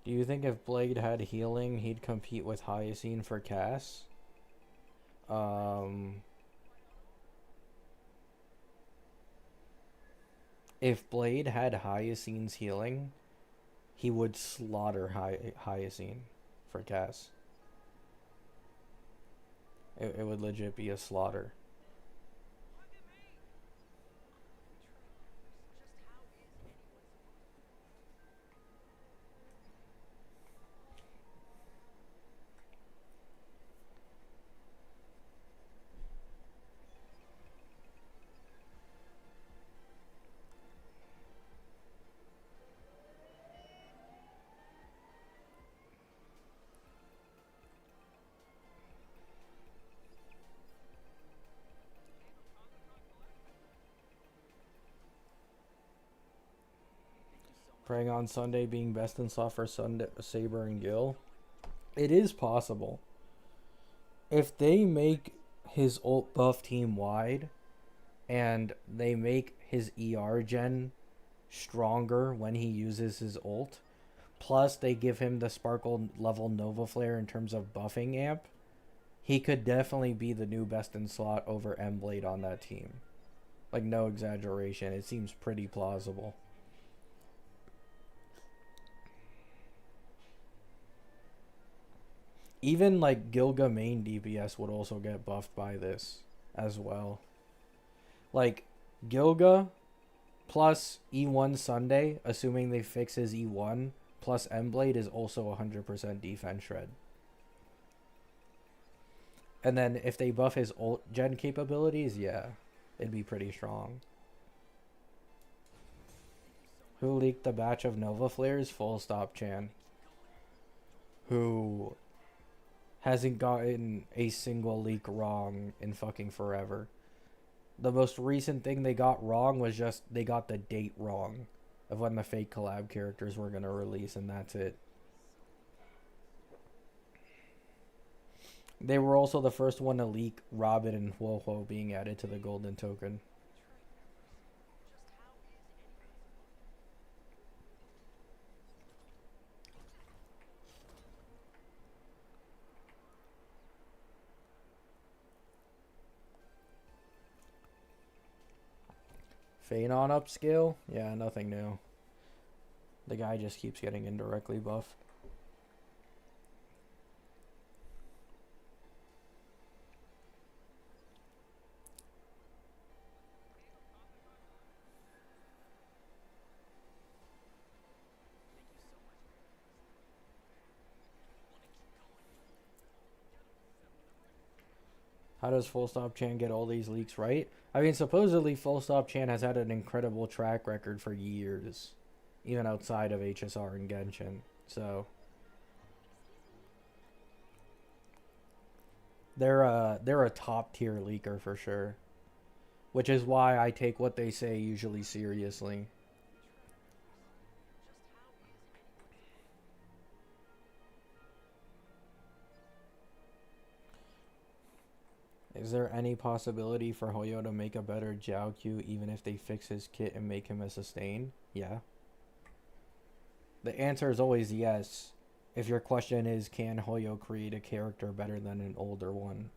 Do you think if Blade had healing, he'd compete with Hyacine for Cass? Um, if Blade had Hyacine's healing, he would slaughter Hyacine. for Cass. It would legit be a slaughter. Praying on Sunday being best in slot for Sunday, Saber and Gil. It is possible. If they make his ult buff team wide and they make his ER gen stronger when he uses his ult, plus they give him the Sparkle level Nova Flare in terms of buffing amp, he could definitely be the new best in slot over M-Blade on that team. Like, no exaggeration. It seems pretty plausible. Even like Gilga main DPS would also get buffed by this as well. Like Gilga plus E1 Sunday, assuming they fix his E1, plus M-Blade is also 100% defense shred. And then if they buff his ult gen capabilities, yeah, it'd be pretty strong. Who leaked the batch of Nova Flares? Full Stop Chan. Who hasn't gotten a single leak wrong in fucking forever. The most recent thing they got wrong was just they got the date wrong of when the fake collab characters were going to release, and that's it. They were also the first one to leak Robin and Huohuo being added to the golden token. Phanon upscale? Yeah, nothing new. The guy just keeps getting indirectly buffed. How does Full Stop Chan get all these leaks right? I mean, supposedly Full Stop Chan has had an incredible track record for years, even outside of HSR and Genshin. So they're a top tier leaker for sure, which is why I take what they say usually seriously. Is there any possibility for Hoyo to make a better Jiao Q even if they fix his kit and make him a sustain? Yeah. The answer is always yes. If your question is, can Hoyo create a character better than an older one?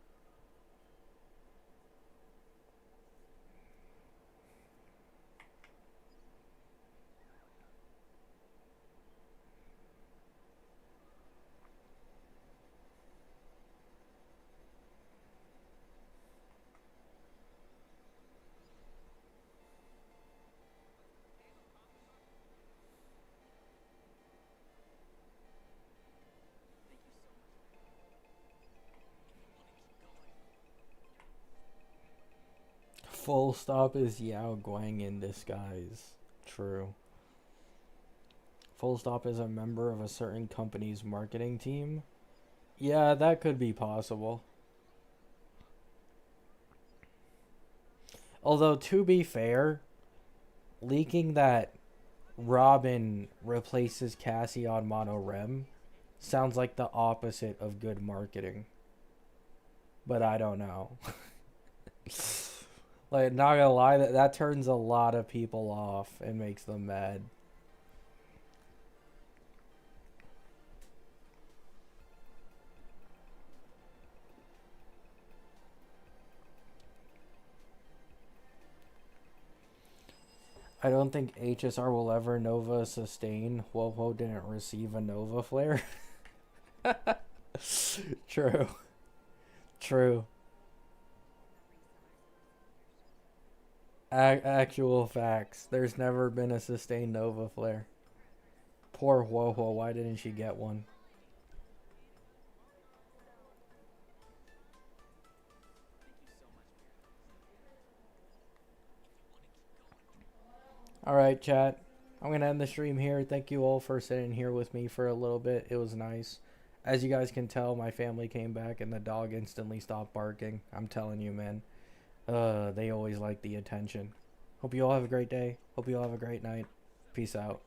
Full Stop is Yao Guang in disguise. True. Full Stop is a member of a certain company's marketing team. Yeah, that could be possible. Although, to be fair, leaking that Robin replaces Cassie on Mono Rem sounds like the opposite of good marketing. But I don't know. Like, not gonna lie, that turns a lot of people off and makes them mad. I don't think HSR will ever Nova sustain. Huohuo didn't receive a Nova Flare. True. True. Actual facts. There's never been a sustained Nova flare. Poor Woho, why didn't she get one? Alright, chat. I'm going to end the stream here. Thank you all for sitting here with me for a little bit. It was nice. As you guys can tell, my family came back and the dog instantly stopped barking. I'm telling you, man. They always like the attention. Hope you all have a great day. Hope you all have a great night. Peace out.